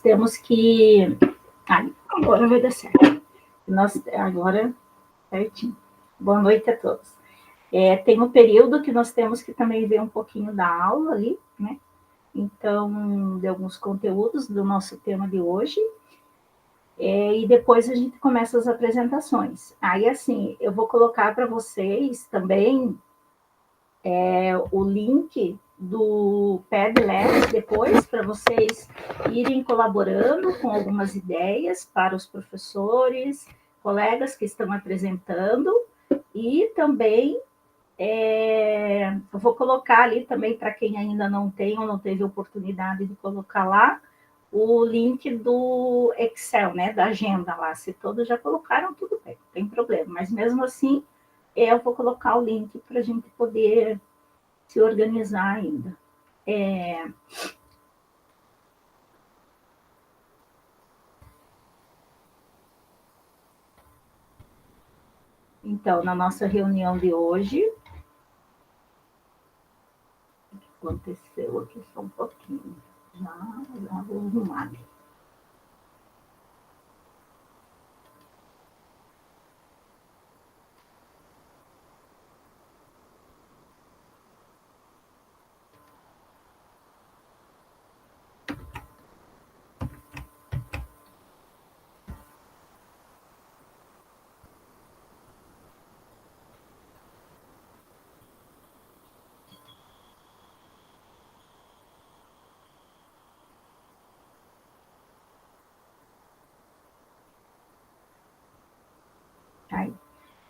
temos que... agora vai dar certo. Agora, certinho. Boa noite a todos. Tem um período que nós temos que também ver um pouquinho da aula ali, né? Então, de alguns conteúdos do nosso tema de hoje. E depois a gente começa as apresentações. Aí, assim, eu vou colocar para vocês também o link do Padlet depois, para vocês irem colaborando com algumas ideias para os professores, colegas que estão apresentando, e também eu vou colocar ali também, para quem ainda não tem ou não teve oportunidade de colocar lá, o link do Excel, né, da agenda lá. Se todos já colocaram, tudo bem, não tem problema. Mas mesmo assim, eu vou colocar o link para a gente poder se organizar ainda. Então, na nossa reunião de hoje, o que aconteceu aqui só um pouquinho. Já vou arrumar.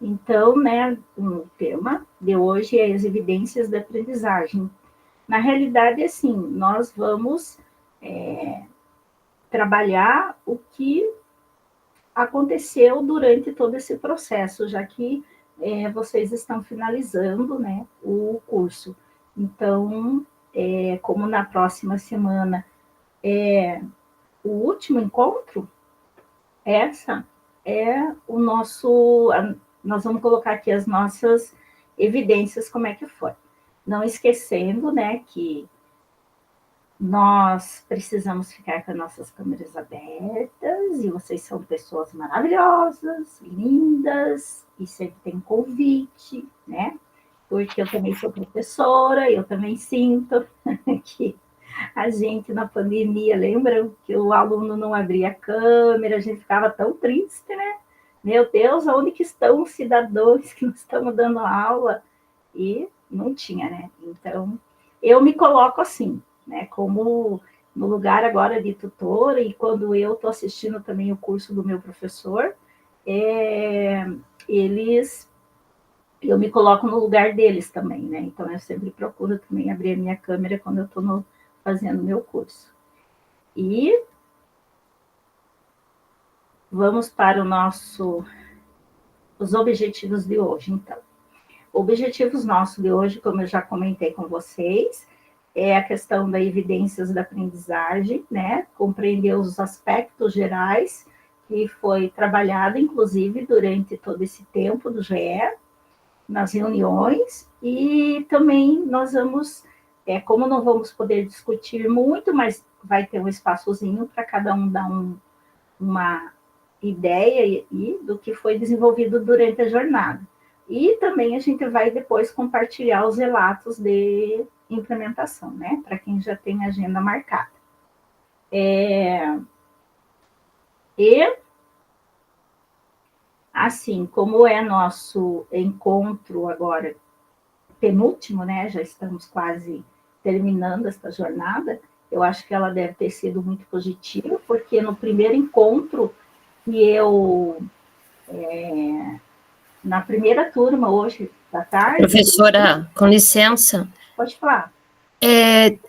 Então, né, o tema de hoje é as evidências da aprendizagem. Na realidade, assim, nós vamos trabalhar o que aconteceu durante todo esse processo, já que vocês estão finalizando, né, o curso. Então, como na próxima semana o último encontro, essa é o nosso... Nós vamos colocar aqui as nossas evidências, como é que foi. Não esquecendo, né, que nós precisamos ficar com as nossas câmeras abertas, e vocês são pessoas maravilhosas, lindas, e sempre tem convite, né? Porque eu também sou professora, eu também sinto que a gente, na pandemia, lembra que o aluno não abria a câmera, a gente ficava tão triste, né? Meu Deus, onde que estão os cidadãos que não estamos dando aula? E não tinha, né? Então, eu me coloco assim, né? Como no lugar agora de tutora, e quando eu estou assistindo também o curso do meu professor, eu me coloco no lugar deles também, né? Então, eu sempre procuro também abrir a minha câmera quando eu estou fazendo meu curso. E vamos para os objetivos de hoje, então. Objetivos nossos de hoje, como eu já comentei com vocês, é a questão da evidências da aprendizagem, né? Compreender os aspectos gerais que foi trabalhado, inclusive, durante todo esse tempo do GE, nas reuniões, e também nós vamos, como não vamos poder discutir muito, mas vai ter um espaçozinho para cada um dar uma ideia do que foi desenvolvido durante a jornada. E também a gente vai depois compartilhar os relatos de implementação, né? Para quem já tem agenda marcada. E, assim, como é nosso encontro agora penúltimo, né? Já estamos quase terminando esta jornada. Eu acho que ela deve ter sido muito positiva, porque no primeiro encontro que eu... na primeira turma, hoje, da tarde... Professora, com licença. Pode falar.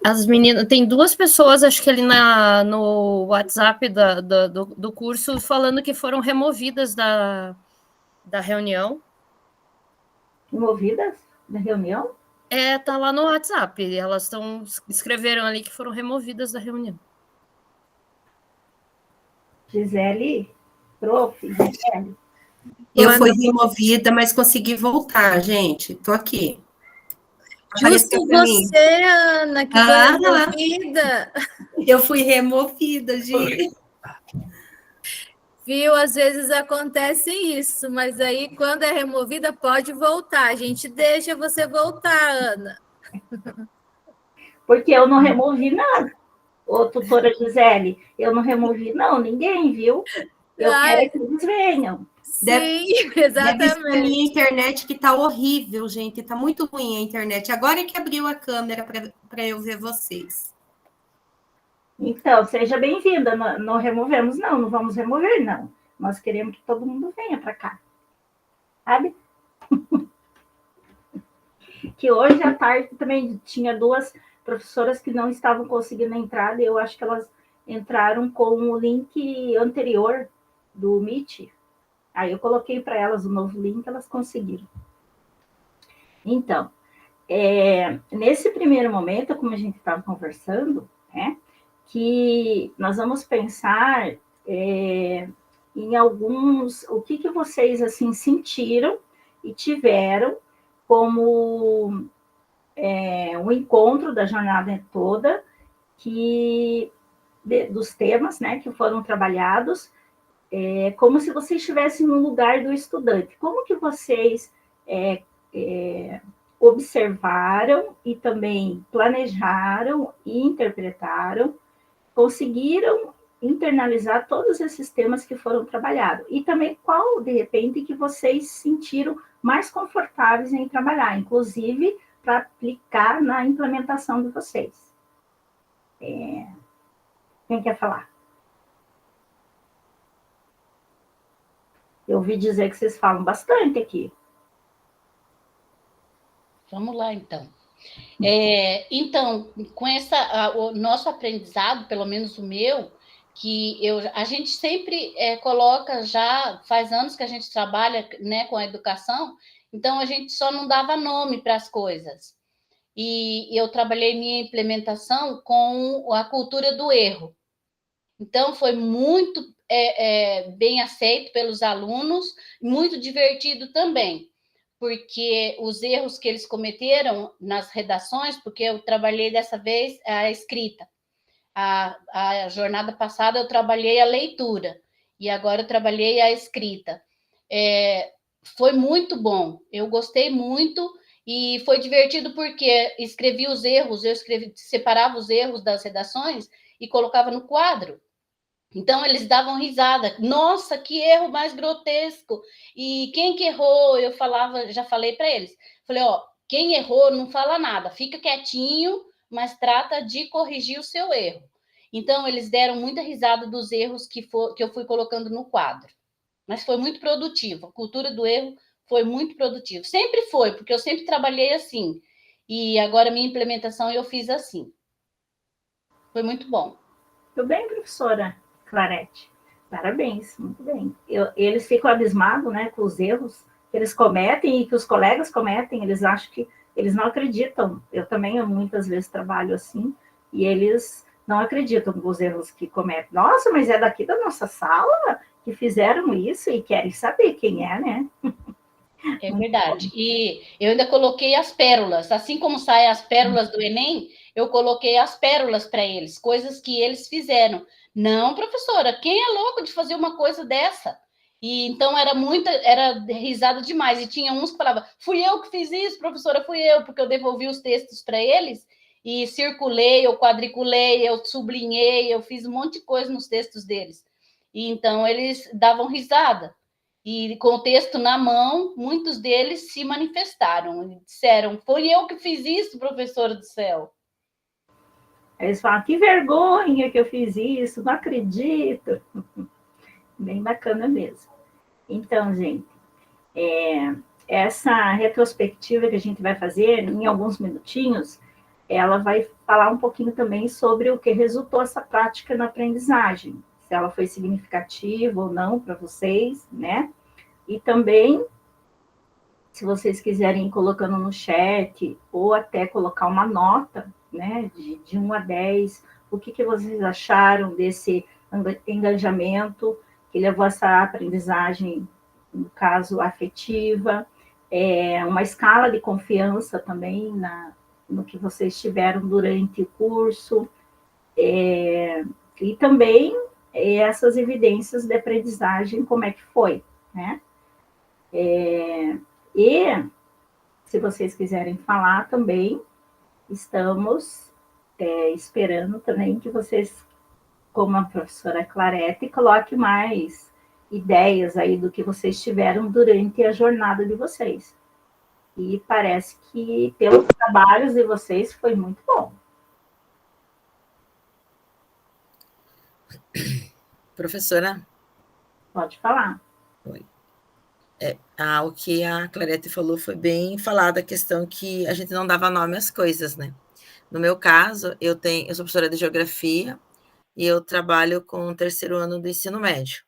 As meninas, tem duas pessoas, acho que ali no WhatsApp do curso, falando que foram removidas da reunião. Removidas da reunião? Tá lá no WhatsApp, elas escreveram ali que foram removidas da reunião. Gisele, Gisele. Eu fui removida, mas consegui voltar, gente. Estou aqui. Justo você, Ana, que foi removida. Eu fui removida, gente. Viu? Às vezes acontece isso, mas aí quando é removida pode voltar. A gente deixa você voltar, Ana. Porque eu não removi nada. Ô, tutora Gisele, eu não removi, não, ninguém, viu? Eu quero que eles venham. Sim, exatamente. Deve ser a minha internet que tá horrível, gente. Tá muito ruim a internet. Agora é que abriu a câmera para eu ver vocês. Então, seja bem-vinda. Não removemos, não vamos remover, não. Nós queremos que todo mundo venha para cá. Sabe? Que hoje à tarde também tinha 2 professoras que não estavam conseguindo entrar, e eu acho que elas entraram com o link anterior do Meet. Aí eu coloquei para elas o novo link, elas conseguiram. Então, nesse primeiro momento, como a gente estava conversando, né, que nós vamos pensar em alguns, o que vocês assim sentiram e tiveram como um encontro da jornada toda, dos temas, né, que foram trabalhados, como se vocês estivessem no lugar do estudante. Como que vocês observaram e também planejaram e interpretaram, conseguiram internalizar todos esses temas que foram trabalhados? E também qual, de repente, que vocês sentiram mais confortáveis em trabalhar, inclusive para aplicar na implementação de vocês. Quem quer falar? Eu ouvi dizer que vocês falam bastante aqui. Vamos lá, então. Então, com o nosso aprendizado, pelo menos o meu, a gente sempre coloca, já faz anos que a gente trabalha, né, com a educação, então a gente só não dava nome para as coisas. E eu trabalhei minha implementação com a cultura do erro. Então, foi muito bem aceito pelos alunos, muito divertido também, porque os erros que eles cometeram nas redações, porque eu trabalhei dessa vez a escrita. A jornada passada eu trabalhei a leitura, e agora eu trabalhei a escrita. Foi muito bom, eu gostei muito, e foi divertido porque escrevi os erros, separava os erros das redações e colocava no quadro. Então, eles davam risada. Nossa, que erro mais grotesco. E quem que errou? Eu já falei para eles. Falei, quem errou não fala nada, fica quietinho, mas trata de corrigir o seu erro. Então, eles deram muita risada dos erros que eu fui colocando no quadro. Mas foi muito produtivo. A cultura do erro foi muito produtiva. Sempre foi, porque eu sempre trabalhei assim. E agora, minha implementação, eu fiz assim. Foi muito bom. Tudo bem, professora Clarete? Parabéns, muito bem. Eles ficam abismados, né, com os erros que eles cometem e que os colegas cometem. Eles acham que eles não acreditam. Eu também muitas vezes trabalho assim, e eles não acreditam nos erros que cometem. Nossa, mas é daqui da nossa sala que fizeram isso e querem saber quem é, né? É verdade. E eu ainda coloquei as pérolas. Assim como saem as pérolas do Enem, eu coloquei as pérolas para eles, coisas que eles fizeram. Não, professora, quem é louco de fazer uma coisa dessa? E então era risada demais. E tinha uns que falavam, fui eu que fiz isso, professora, fui eu, porque eu devolvi os textos para eles e circulei, eu quadriculei, eu sublinhei, eu fiz um monte de coisa nos textos deles. E então eles davam risada. E com o texto na mão, muitos deles se manifestaram e disseram, foi eu que fiz isso, professora do céu. Eles falam, que vergonha que eu fiz isso, não acredito. Bem bacana mesmo. Então, gente, essa retrospectiva que a gente vai fazer em alguns minutinhos, ela vai falar um pouquinho também sobre o que resultou essa prática na aprendizagem, se ela foi significativa ou não para vocês, né? E também, se vocês quiserem ir colocando no chat, ou até colocar uma nota, né, de 1 a 10, o que vocês acharam desse engajamento que levou a essa aprendizagem, no caso, afetiva, uma escala de confiança também no que vocês tiveram durante o curso, e também essas evidências de aprendizagem, como é que foi, né? E, se vocês quiserem falar também, estamos esperando também que vocês, como a professora Clarete, coloque mais ideias aí do que vocês tiveram durante a jornada de vocês. E parece que, pelos trabalhos de vocês, foi muito bom. Professora? Pode falar. Oi. O que a Clarete falou foi bem falado, a questão que a gente não dava nome às coisas, né? No meu caso, eu sou professora de geografia e eu trabalho com o terceiro ano do ensino médio.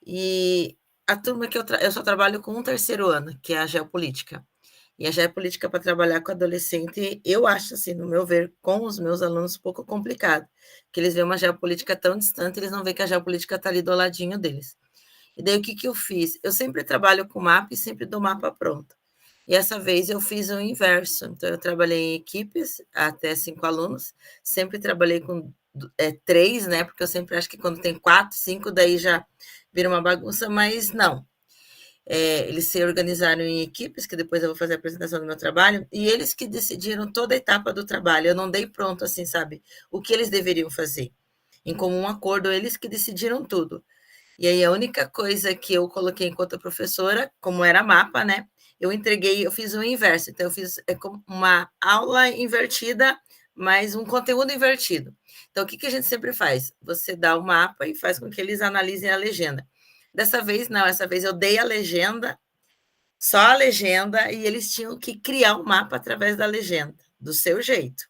E a turma que eu só trabalho com um terceiro ano, que é a geopolítica. E a geopolítica para trabalhar com adolescente, eu acho, assim, no meu ver, com os meus alunos, um pouco complicado. Que eles veem uma geopolítica tão distante, eles não veem que a geopolítica está ali do ladinho deles. E daí, o que eu fiz? Eu sempre trabalho com mapa e sempre dou mapa pronto. E essa vez eu fiz o inverso. Então, eu trabalhei em equipes, até 5 alunos. Sempre trabalhei com 3, né? Porque eu sempre acho que quando tem 4, 5, daí já vira uma bagunça, mas não. Eles se organizaram em equipes, que depois eu vou fazer a apresentação do meu trabalho, e eles que decidiram toda a etapa do trabalho. Eu não dei pronto, assim, sabe? O que eles deveriam fazer. Em comum acordo, eles que decidiram tudo. E aí, a única coisa que eu coloquei enquanto professora, como era mapa, né? Eu fiz o inverso. Então, eu fiz como uma aula invertida, mais um conteúdo invertido. Então, o que a gente sempre faz? Você dá o mapa e faz com que eles analisem a legenda. Dessa vez, não. Essa vez eu dei a legenda, só a legenda, e eles tinham que criar um mapa através da legenda, do seu jeito.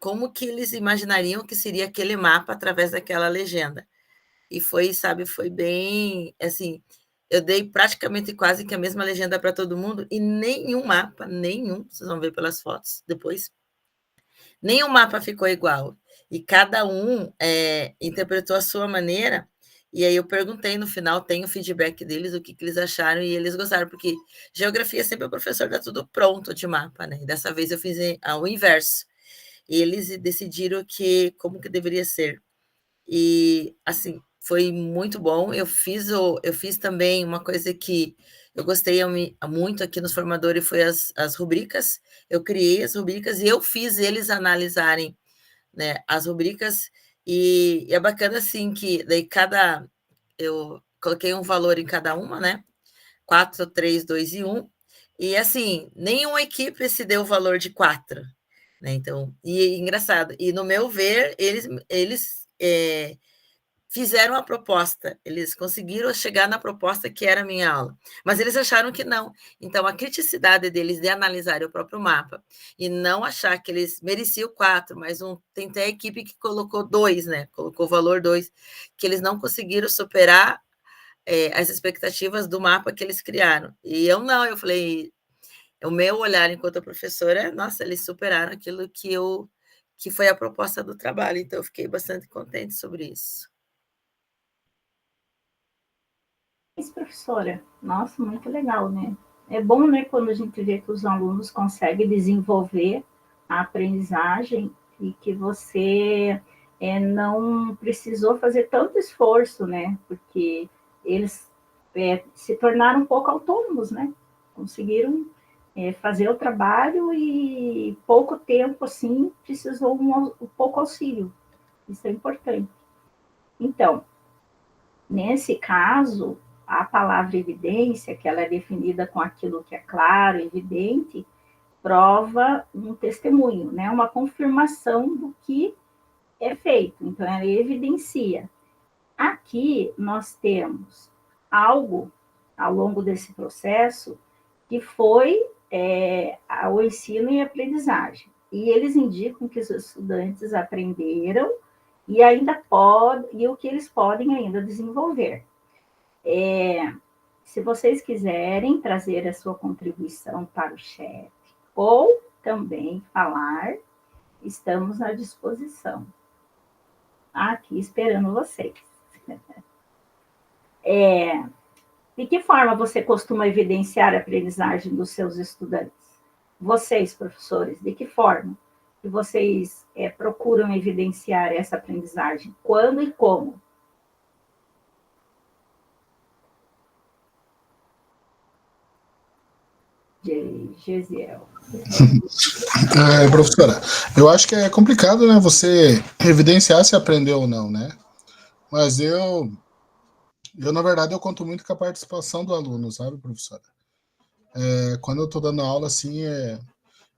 Como que eles imaginariam que seria aquele mapa através daquela legenda? E foi, sabe, foi bem, assim, eu dei praticamente quase que a mesma legenda para todo mundo e nenhum mapa, vocês vão ver pelas fotos depois, nenhum mapa ficou igual. E cada um interpretou a sua maneira. E aí eu perguntei no final, tem o feedback deles, o que eles acharam, e eles gostaram, porque geografia sempre o professor dá tudo pronto de mapa, né? E dessa vez eu fiz o inverso. E eles decidiram como que deveria ser. E, assim, foi muito bom. Eu fiz também uma coisa que eu gostei muito aqui nos formadores, foi as rubricas. Eu criei as rubricas e eu fiz eles analisarem, né, as rubricas. E é bacana, assim, que daí eu coloquei um valor em cada uma, né? 4, 3, 2 e 1. E, assim, nenhuma equipe se deu o valor de 4. Né? Então, e engraçado, e no meu ver, eles fizeram a proposta, eles conseguiram chegar na proposta que era a minha aula, mas eles acharam que não. Então, a criticidade deles de analisar o próprio mapa e não achar que eles mereciam 4, mas tem até a equipe que colocou 2, né? Colocou o valor 2, que eles não conseguiram superar as expectativas do mapa que eles criaram. E eu não, eu falei, o meu olhar enquanto professora, nossa, eles superaram aquilo que foi a proposta do trabalho, então eu fiquei bastante contente sobre isso. Professora, nossa, muito legal, né? É bom, né, quando a gente vê que os alunos conseguem desenvolver a aprendizagem e que você não precisou fazer tanto esforço, né? Porque eles se tornaram um pouco autônomos, né? Conseguiram fazer o trabalho e pouco tempo, assim, precisou um pouco auxílio. Isso é importante. Então, nesse caso, a palavra evidência, que ela é definida com aquilo que é claro, evidente, prova um testemunho, né? Uma confirmação do que é feito. Então, ela evidencia. Aqui, nós temos algo, ao longo desse processo, que foi o ensino e aprendizagem. E eles indicam que os estudantes aprenderam e ainda e o que eles podem ainda desenvolver. Se vocês quiserem trazer a sua contribuição para o chat ou também falar, estamos à disposição. Aqui esperando vocês. De que forma você costuma evidenciar a aprendizagem dos seus estudantes? Vocês, professores, de que forma que vocês procuram evidenciar essa aprendizagem? Quando e como? Gesiel. Professora, eu acho que é complicado, né, você evidenciar se aprendeu ou não, né? Mas na verdade, eu conto muito com a participação do aluno, sabe, professora? Quando eu estou dando aula, assim,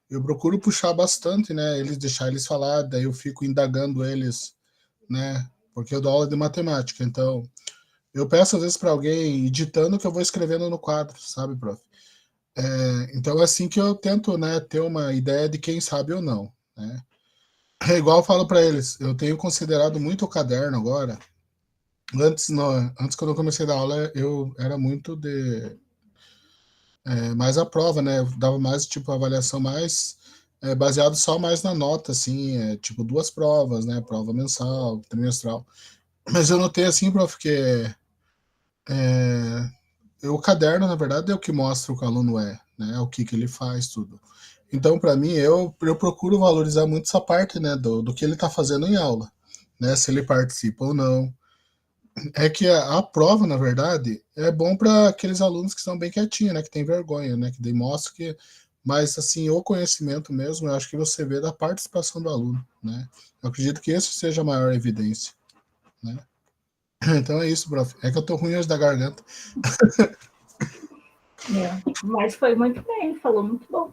eu procuro puxar bastante, né, deixar eles falar, daí eu fico indagando eles, né, porque eu dou aula de matemática, então eu peço às vezes para alguém ir ditando que eu vou escrevendo no quadro, sabe, prof? Então é assim que eu tento, né, ter uma ideia de quem sabe ou não, né? É igual eu falo para eles, eu tenho considerado muito o caderno agora. Antes quando eu comecei a dar aula, eu era muito de mais a prova, né? Eu dava mais tipo avaliação mais baseado só mais na nota, assim, tipo 2 provas, né? Prova mensal, trimestral. Mas eu notei assim, prof, que o caderno, na verdade, é o que mostra o que o aluno né? O que ele faz, tudo. Então, para mim, eu procuro valorizar muito essa parte, né? Do que ele está fazendo em aula, né? Se ele participa ou não. É que a prova, na verdade, é bom para aqueles alunos que são bem quietinhos, né? Que tem vergonha, né? Que demonstra que... Mas, assim, o conhecimento mesmo, eu acho que você vê da participação do aluno, né? Eu acredito que esse seja a maior evidência, né? Então é isso, prof. É que eu tô ruim hoje da garganta. Mas foi muito bem, falou muito bom,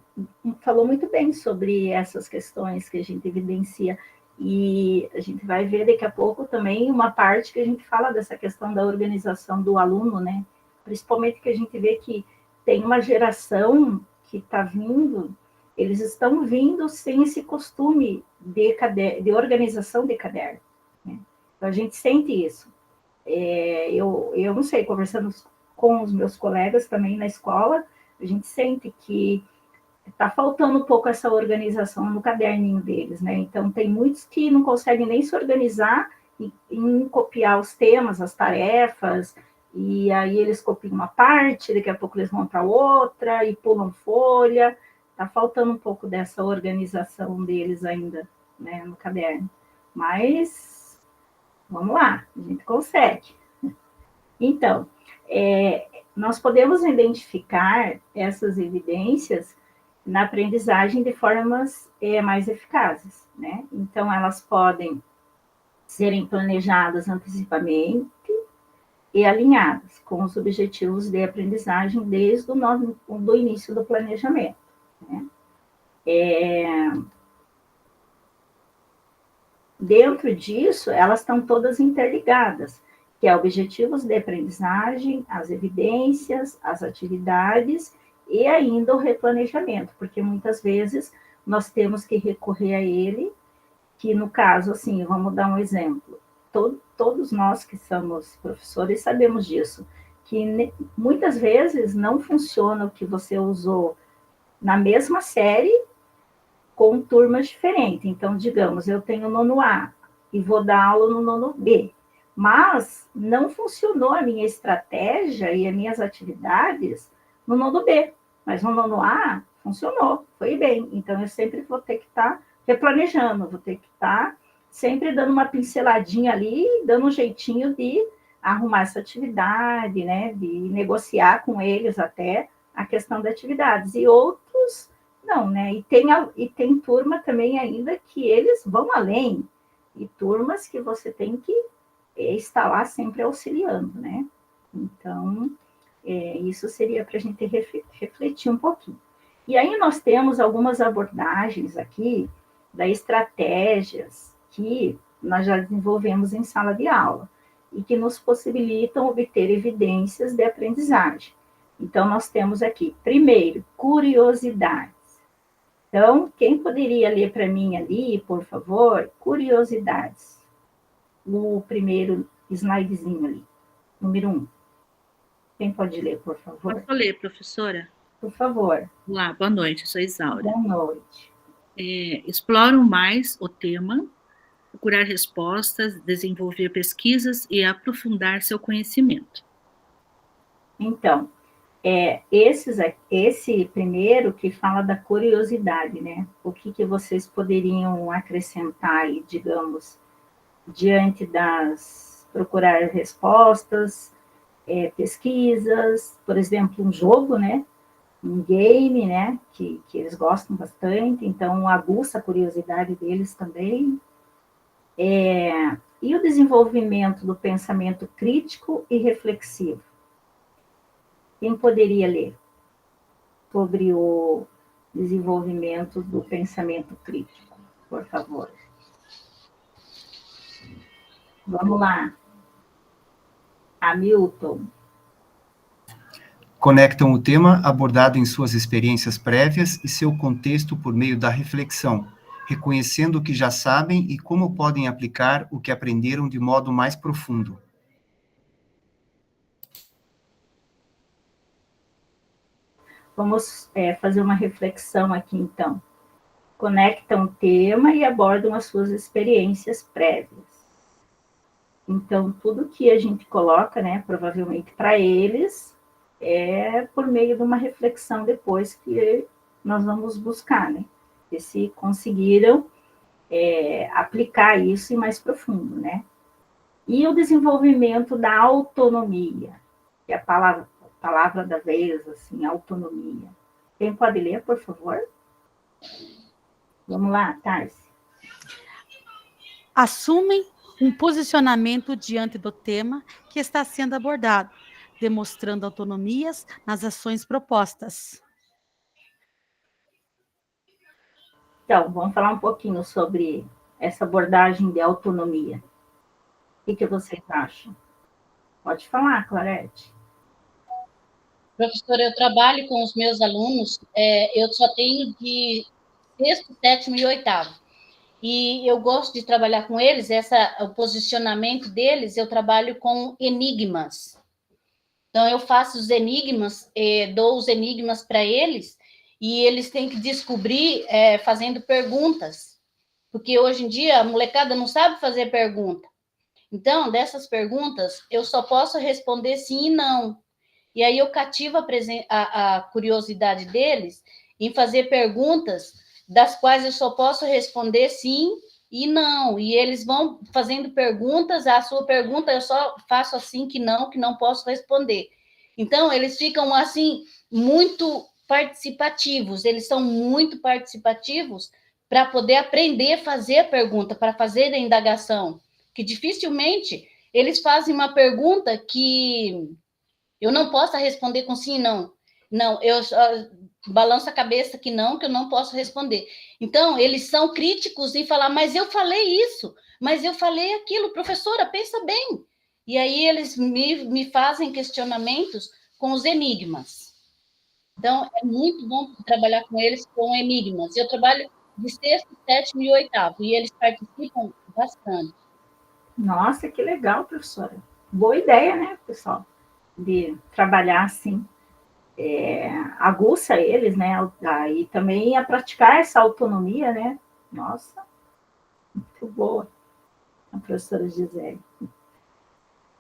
falou muito bem sobre essas questões que a gente evidencia. E a gente vai ver daqui a pouco também uma parte que a gente fala dessa questão da organização do aluno, né? Principalmente que a gente vê que tem uma geração que está vindo, eles estão vindo sem esse costume de organização de caderno, né? Então a gente sente isso. Eu não sei, conversando com os meus colegas também na escola, a gente sente que está faltando um pouco essa organização no caderninho deles, né? Então, tem muitos que não conseguem nem se organizar em copiar os temas, as tarefas, e aí eles copiam uma parte, daqui a pouco eles vão para outra e pulam folha. Está faltando um pouco dessa organização deles ainda, né, no caderno. Mas, vamos lá, a gente consegue. Então, nós podemos identificar essas evidências na aprendizagem de formas mais eficazes, né? Então, elas podem serem planejadas antecipadamente e alinhadas com os objetivos de aprendizagem desde do início do planejamento, né? Dentro disso, elas estão todas interligadas, que é objetivos de aprendizagem, as evidências, as atividades e ainda o replanejamento, porque muitas vezes nós temos que recorrer a ele, que no caso, assim, vamos dar um exemplo, todos nós que somos professores sabemos disso, que muitas vezes não funciona o que você usou na mesma série com turmas diferentes. Então, digamos, eu tenho o nono A e vou dar aula no nono B, mas não funcionou a minha estratégia e as minhas atividades no nono B, mas no nono A funcionou, foi bem. Então, eu sempre vou ter que estar replanejando, vou ter que estar sempre dando uma pinceladinha ali, dando um jeitinho de arrumar essa atividade, né, de negociar com eles até a questão das atividades. E outros, não, né, e tem turma também ainda que eles vão além, e turmas que você tem que estar lá sempre auxiliando, né? Então, isso seria para a gente refletir um pouquinho. E aí nós temos algumas abordagens aqui das estratégias que nós já desenvolvemos em sala de aula e que nos possibilitam obter evidências de aprendizagem. Então, nós temos aqui, primeiro, curiosidades. Então, quem poderia ler para mim ali, por favor, curiosidades? O primeiro slidezinho ali, número 1. Quem pode ler, por favor? Posso ler, professora? Por favor. Olá, boa noite, eu sou Isaura. Boa noite. Exploram mais o tema, procurar respostas, desenvolver pesquisas e aprofundar seu conhecimento. Então, Esse primeiro que fala da curiosidade, né? O que vocês poderiam acrescentar aí, digamos, diante das procurar respostas, pesquisas, por exemplo, um jogo, né? Um game, né? Que eles gostam bastante, então aguça a curiosidade deles também. E o desenvolvimento do pensamento crítico e reflexivo. Quem poderia ler sobre o desenvolvimento do pensamento crítico, por favor? Vamos lá. Hamilton. Conectam o tema abordado em suas experiências prévias e seu contexto por meio da reflexão, reconhecendo o que já sabem e como podem aplicar o que aprenderam de modo mais profundo. Vamos fazer uma reflexão aqui, então. Conectam o tema e abordam as suas experiências prévias. Então, tudo que a gente coloca, né, provavelmente para eles, é por meio de uma reflexão depois que nós vamos buscar, né? E se conseguiram aplicar isso em mais profundo, né? E o desenvolvimento da autonomia, que é a palavra da vez, assim, autonomia. Quem pode ler, por favor? Vamos lá, Tarsi. Assumem um posicionamento diante do tema que está sendo abordado, demonstrando autonomias nas ações propostas. Então, vamos falar um pouquinho sobre essa abordagem de autonomia. O que vocês acham? Pode falar, Clarete. Professora, eu trabalho com os meus alunos, eu só tenho de 6º, 7º e 8º. E eu gosto de trabalhar com eles, o posicionamento deles, eu trabalho com enigmas. Então, eu faço os enigmas, dou os enigmas para eles, e eles têm que descobrir fazendo perguntas. Porque hoje em dia a molecada não sabe fazer pergunta. Então, dessas perguntas, eu só posso responder sim e não. E aí eu cativo a curiosidade deles em fazer perguntas das quais eu só posso responder sim e não. E eles vão fazendo perguntas, a sua pergunta eu só faço assim que não posso responder. Então, eles ficam, assim, muito participativos, eles são muito participativos para poder aprender a fazer a pergunta, para fazer a indagação, que dificilmente eles fazem uma pergunta que eu não possa responder com sim e não. Não, eu balanço a cabeça que eu não posso responder. Então, eles são críticos em falar, mas eu falei isso, mas eu falei aquilo, professora, pensa bem. E aí eles me fazem questionamentos com os enigmas. Então, é muito bom trabalhar com eles com enigmas. Eu trabalho de 6º, 7º e 8º, e eles participam bastante. Nossa, que legal, professora. Boa ideia, né, pessoal? De trabalhar assim, aguça eles, né? E também a praticar essa autonomia, né? Nossa, muito boa, a professora Gisele.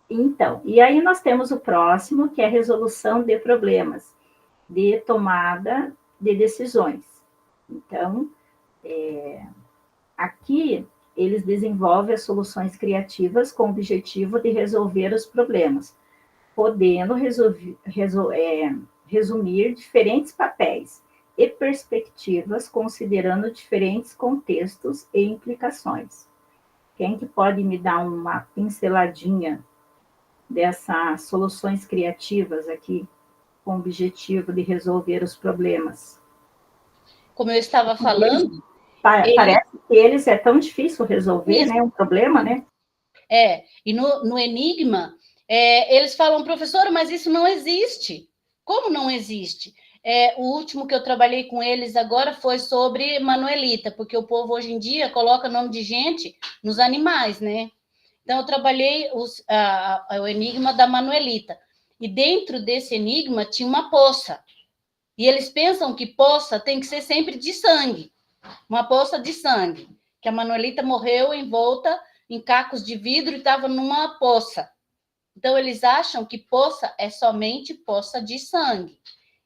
Então, e aí nós temos o próximo, que é a resolução de problemas, de tomada de decisões. Então, aqui eles desenvolvem as soluções criativas com o objetivo de resolver os problemas, podendo resumir diferentes papéis e perspectivas, considerando diferentes contextos e implicações. Quem que pode me dar uma pinceladinha dessas soluções criativas aqui, com o objetivo de resolver os problemas? Como eu estava falando... Parece que eles é tão difícil resolver, né, um problema, né? E no enigma, eles falam, professora, mas isso não existe. Como não existe? O último que eu trabalhei com eles agora foi sobre Manuelita, porque o povo hoje em dia coloca nome de gente nos animais, né? Então, eu trabalhei o enigma da Manuelita. E dentro desse enigma tinha uma poça. E eles pensam que poça tem que ser sempre de sangue. Uma poça de sangue. Que a Manuelita morreu envolta em cacos de vidro e estava numa poça. Então, eles acham que poça é somente poça de sangue.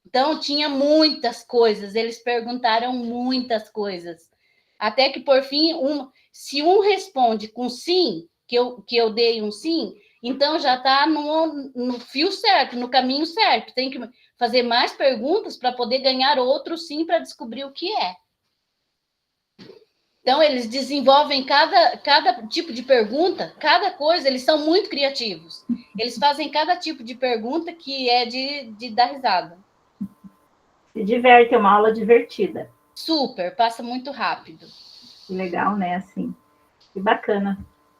Então, tinha muitas coisas, eles perguntaram muitas coisas. Até que, por fim, se um responde com sim, que eu dei um sim, então já está no fio certo, no caminho certo. Tem que fazer mais perguntas para poder ganhar outro sim para descobrir o que é. Então, eles desenvolvem cada tipo de pergunta, cada coisa, eles são muito criativos. Eles fazem cada tipo de pergunta que é de dar risada. Se diverte, é uma aula divertida. Super, passa muito rápido. Que legal, né? Assim, que bacana.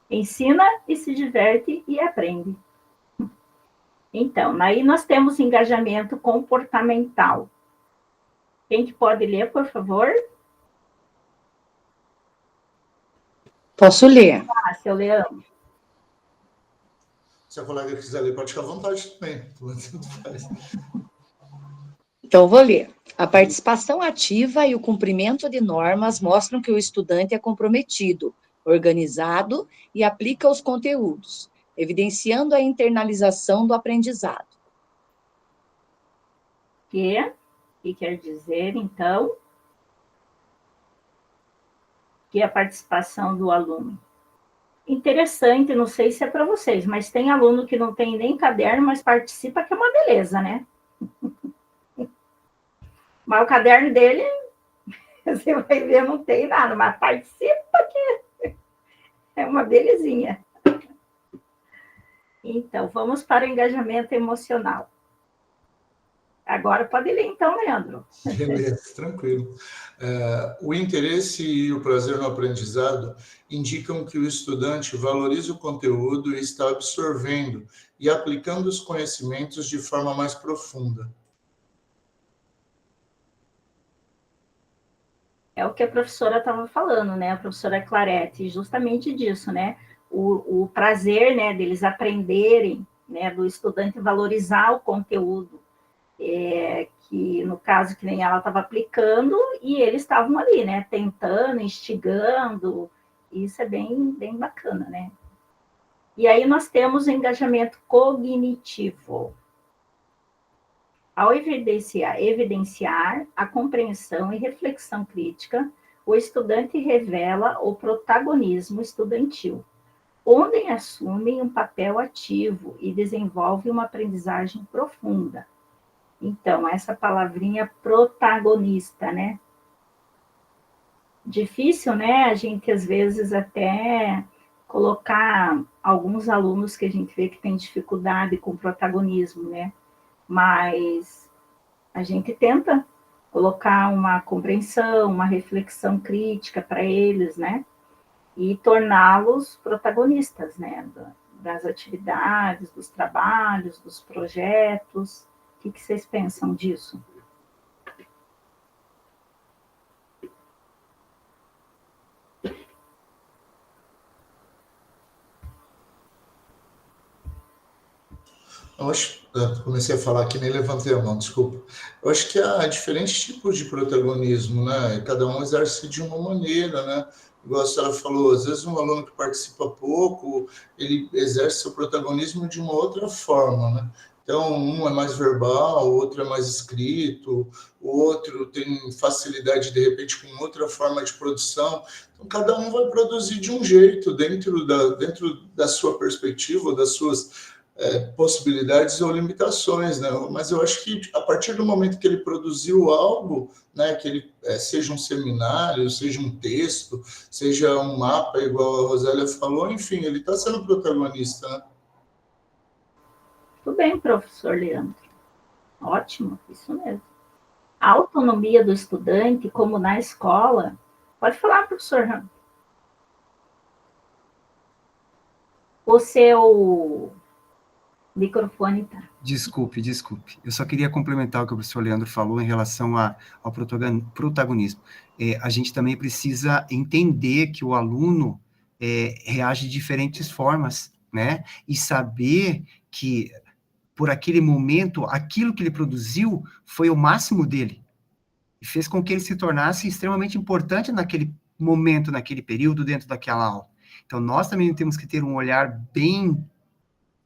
Ensina e se diverte e aprende. Então, aí nós temos engajamento comportamental. Quem que pode ler, por favor? Posso ler. Ah, seu Leandro. Se a colega quiser ler, pode ficar à vontade também. Então, vou ler. A participação ativa e o cumprimento de normas mostram que o estudante é comprometido, organizado e aplica os conteúdos, evidenciando a internalização do aprendizado. Que quer dizer, então, que a participação do aluno. Interessante, não sei se é para vocês, mas tem aluno que não tem nem caderno, mas participa, que é uma beleza, né? Mas o caderno dele, você vai ver, não tem nada, mas participa, que é uma belezinha. Então, vamos para o engajamento emocional. Agora pode ler, então, Leandro. Beleza, tranquilo. O interesse e o prazer no aprendizado indicam que o estudante valoriza o conteúdo e está absorvendo e aplicando os conhecimentos de forma mais profunda. É o que a professora estava falando, né? A professora Clarete, justamente disso, né? O prazer, né, deles aprenderem, né, do estudante valorizar o conteúdo, que no caso que nem ela estava aplicando, e eles estavam ali, né, tentando, instigando, isso é bem, bem bacana, né? E aí nós temos o engajamento cognitivo. Ao evidenciar a compreensão e reflexão crítica, o estudante revela o protagonismo estudantil, onde assumem um papel ativo e desenvolve uma aprendizagem profunda. Então, essa palavrinha protagonista, né? Difícil, né? A gente, às vezes, até colocar alguns alunos que a gente vê que tem dificuldade com protagonismo, né? Mas a gente tenta colocar uma compreensão, uma reflexão crítica para eles, né? E torná-los protagonistas, né? Das atividades, dos trabalhos, dos projetos. O que vocês pensam disso? Comecei a falar aqui, nem levantei a mão, desculpa. Eu acho que há diferentes tipos de protagonismo, né? Cada um exerce de uma maneira, né? Igual a senhora falou, às vezes um aluno que participa pouco, ele exerce seu protagonismo de uma outra forma, né? Então, um é mais verbal, o outro é mais escrito, o outro tem facilidade, de repente, com outra forma de produção. Então, cada um vai produzir de um jeito, dentro da sua perspectiva, das suas possibilidades ou limitações, né? Mas eu acho que, a partir do momento que ele produziu algo, né, que ele seja um seminário, seja um texto, seja um mapa, igual a Rosélia falou, enfim, ele está sendo protagonista, né? Tudo bem, professor Leandro. Ótimo, isso mesmo. A autonomia do estudante, como na escola... Pode falar, professor Ramos. O seu microfone tá. Desculpe. Eu só queria complementar o que o professor Leandro falou em relação ao protagonismo. A gente também precisa entender que o aluno reage de diferentes formas, né? E saber que, por aquele momento, aquilo que ele produziu foi o máximo dele. E fez com que ele se tornasse extremamente importante naquele momento, naquele período, dentro daquela aula. Então, nós também temos que ter um olhar bem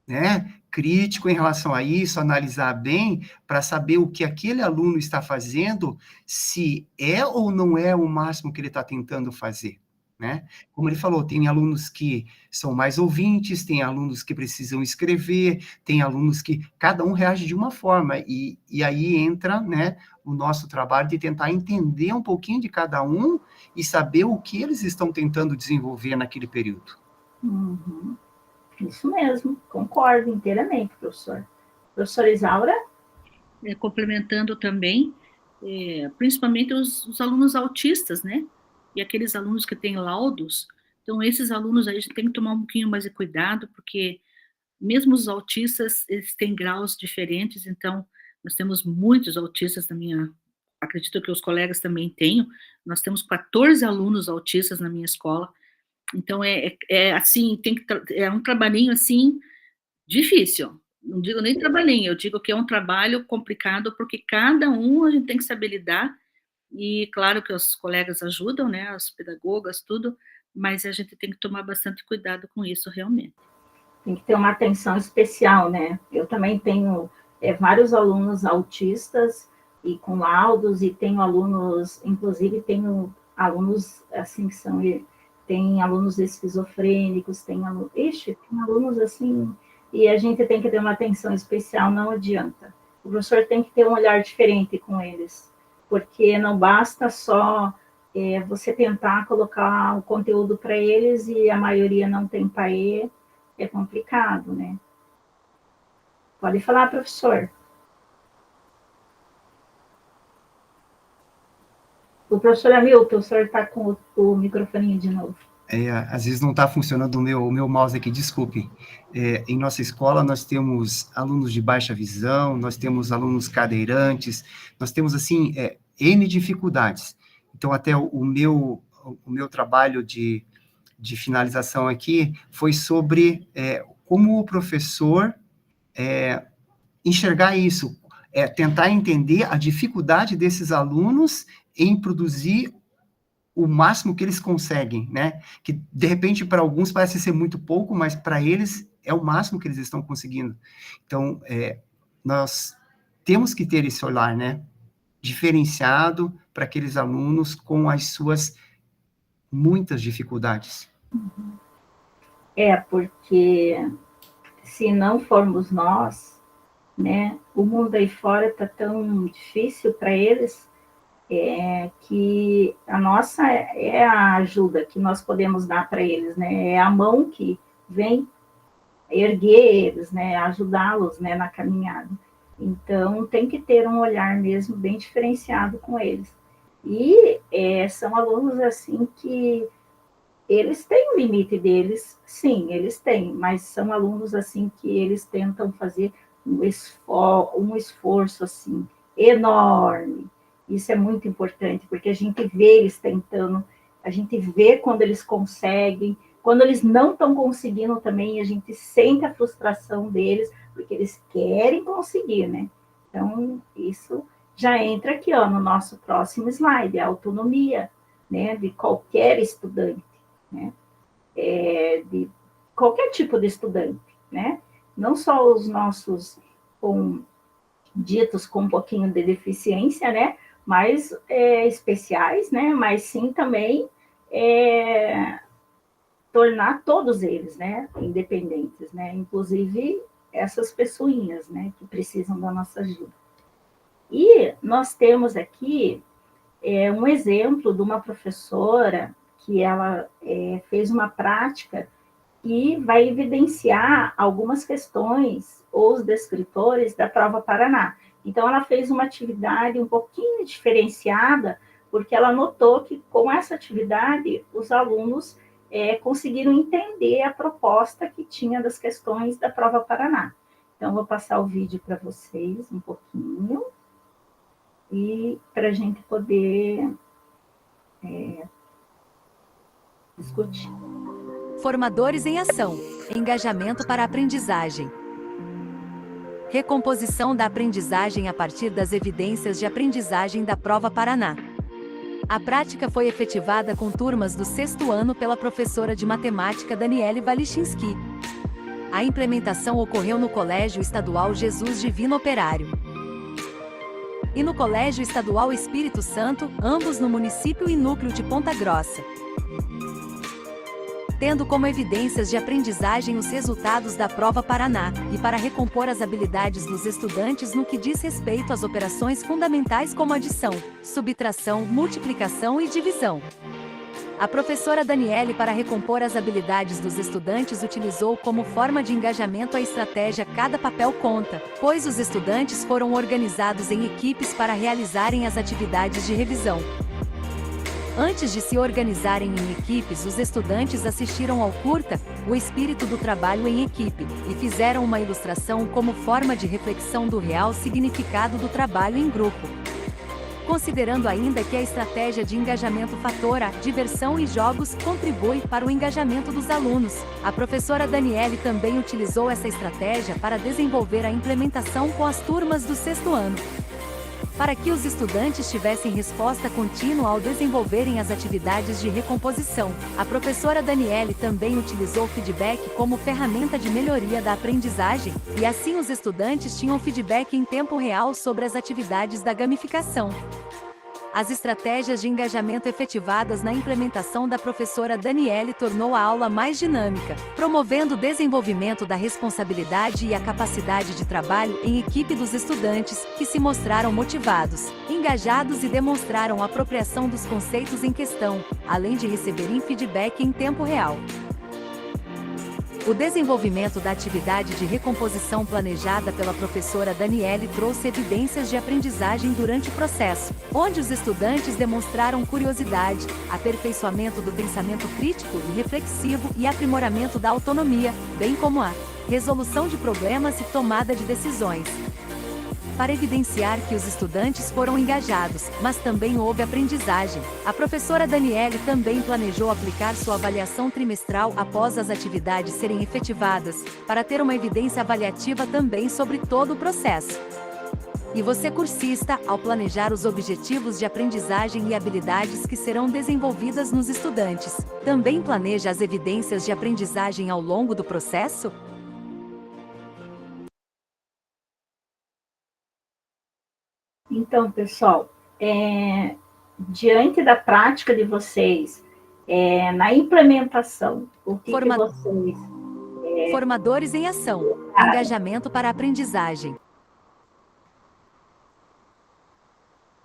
né, crítico em relação a isso, analisar bem, para saber o que aquele aluno está fazendo, se é ou não é o máximo que ele está tentando fazer, né? Como ele falou, tem alunos que são mais ouvintes, tem alunos que precisam escrever, tem alunos que cada um reage de uma forma, e aí entra, né, o nosso trabalho de tentar entender um pouquinho de cada um e saber o que eles estão tentando desenvolver naquele período. Uhum. Isso mesmo, concordo inteiramente, professor. Professora Isaura? Complementando também, principalmente os alunos autistas, né? E aqueles alunos que têm laudos. Então, esses alunos aí a gente tem que tomar um pouquinho mais de cuidado, porque mesmo os autistas, eles têm graus diferentes, então, nós temos muitos autistas acredito que os colegas também tenham, nós temos 14 alunos autistas na minha escola, então, assim, é um trabalhinho, assim, difícil, não digo nem trabalhinho, eu digo que é um trabalho complicado, porque cada um a gente tem que saber lidar, e claro que os colegas ajudam, né, as pedagogas, tudo, mas a gente tem que tomar bastante cuidado com isso, realmente. Tem que ter uma atenção especial, né? Eu também tenho vários alunos autistas e com laudos, e tenho alunos, inclusive tenho alunos, assim, que são, tem alunos esquizofrênicos, tem alunos assim, e a gente tem que ter uma atenção especial, não adianta. O professor tem que ter um olhar diferente com eles, porque não basta só você tentar colocar o conteúdo para eles e a maioria não tem PAE, é complicado, né? Pode falar, professor. O professor Hamilton, o senhor está com o microfone de novo. Às vezes não está funcionando o meu mouse aqui, desculpe. Em nossa escola, nós temos alunos de baixa visão, nós temos alunos cadeirantes, nós temos, assim, N dificuldades. Então, até o meu trabalho de finalização aqui foi sobre como o professor enxergar isso, tentar entender a dificuldade desses alunos em produzir o máximo que eles conseguem, né? Que, de repente, para alguns parece ser muito pouco, mas para eles é o máximo que eles estão conseguindo. Então, nós temos que ter esse olhar, né? Diferenciado para aqueles alunos com as suas muitas dificuldades. Porque se não formos nós, né? O mundo aí fora está tão difícil para eles, que a nossa é a ajuda que nós podemos dar para eles, né? É a mão que vem erguer eles, né? Ajudá-los, né? Na caminhada. Então, tem que ter um olhar mesmo bem diferenciado com eles. E são alunos, assim, que eles têm o limite deles, sim, eles têm, mas são alunos, assim, que eles tentam fazer um esforço, assim, enorme. Isso é muito importante, porque a gente vê eles tentando, a gente vê quando eles conseguem, quando eles não estão conseguindo também, a gente sente a frustração deles, porque eles querem conseguir, né? Então, isso já entra aqui, ó, no nosso próximo slide, a autonomia, né, de qualquer estudante, né? De qualquer tipo de estudante, né? Não só os nossos ditos com um pouquinho de deficiência, né? Mais especiais, né? Mas sim também tornar todos eles, né? Independentes, né? Inclusive essas pessoinhas, né? Que precisam da nossa ajuda. E nós temos aqui um exemplo de uma professora que ela fez uma prática que vai evidenciar algumas questões ou os descritores da Prova Paraná. Então, ela fez uma atividade um pouquinho diferenciada, porque ela notou que, com essa atividade, os alunos conseguiram entender a proposta que tinha das questões da Prova Paraná. Então, vou passar o vídeo para vocês um pouquinho, e para a gente poder discutir. Formadores em ação. Engajamento para a aprendizagem. Recomposição da aprendizagem a partir das evidências de aprendizagem da Prova Paraná. A prática foi efetivada com turmas do 6º ano pela professora de matemática Daniele Walichinski. A implementação ocorreu no Colégio Estadual Jesus Divino Operário e no Colégio Estadual Espírito Santo, ambos no município e núcleo de Ponta Grossa, tendo como evidências de aprendizagem os resultados da Prova Paraná, e para recompor as habilidades dos estudantes no que diz respeito às operações fundamentais como adição, subtração, multiplicação e divisão. A professora Daniele, para recompor as habilidades dos estudantes, utilizou como forma de engajamento a estratégia Cada Papel Conta, pois os estudantes foram organizados em equipes para realizarem as atividades de revisão. Antes de se organizarem em equipes, os estudantes assistiram ao curta O Espírito do Trabalho em Equipe e fizeram uma ilustração como forma de reflexão do real significado do trabalho em grupo. Considerando ainda que a estratégia de engajamento fatora, diversão e jogos contribui para o engajamento dos alunos, a professora Daniele também utilizou essa estratégia para desenvolver a implementação com as turmas do 6º ano. Para que os estudantes tivessem resposta contínua ao desenvolverem as atividades de recomposição, a professora Daniele também utilizou o feedback como ferramenta de melhoria da aprendizagem, e assim os estudantes tinham feedback em tempo real sobre as atividades da gamificação. As estratégias de engajamento efetivadas na implementação da professora Daniele tornou a aula mais dinâmica, promovendo o desenvolvimento da responsabilidade e a capacidade de trabalho em equipe dos estudantes, que se mostraram motivados, engajados e demonstraram apropriação dos conceitos em questão, além de receberem feedback em tempo real. O desenvolvimento da atividade de recomposição planejada pela professora Daniele trouxe evidências de aprendizagem durante o processo, onde os estudantes demonstraram curiosidade, aperfeiçoamento do pensamento crítico e reflexivo e aprimoramento da autonomia, bem como a resolução de problemas e tomada de decisões. Para evidenciar que os estudantes foram engajados, mas também houve aprendizagem, a professora Daniele também planejou aplicar sua avaliação trimestral após as atividades serem efetivadas, para ter uma evidência avaliativa também sobre todo o processo. E você, cursista, ao planejar os objetivos de aprendizagem e habilidades que serão desenvolvidas nos estudantes, também planeja as evidências de aprendizagem ao longo do processo? Então, pessoal, diante da prática de vocês, na implementação, o que vocês... Formadores em ação, engajamento para a aprendizagem.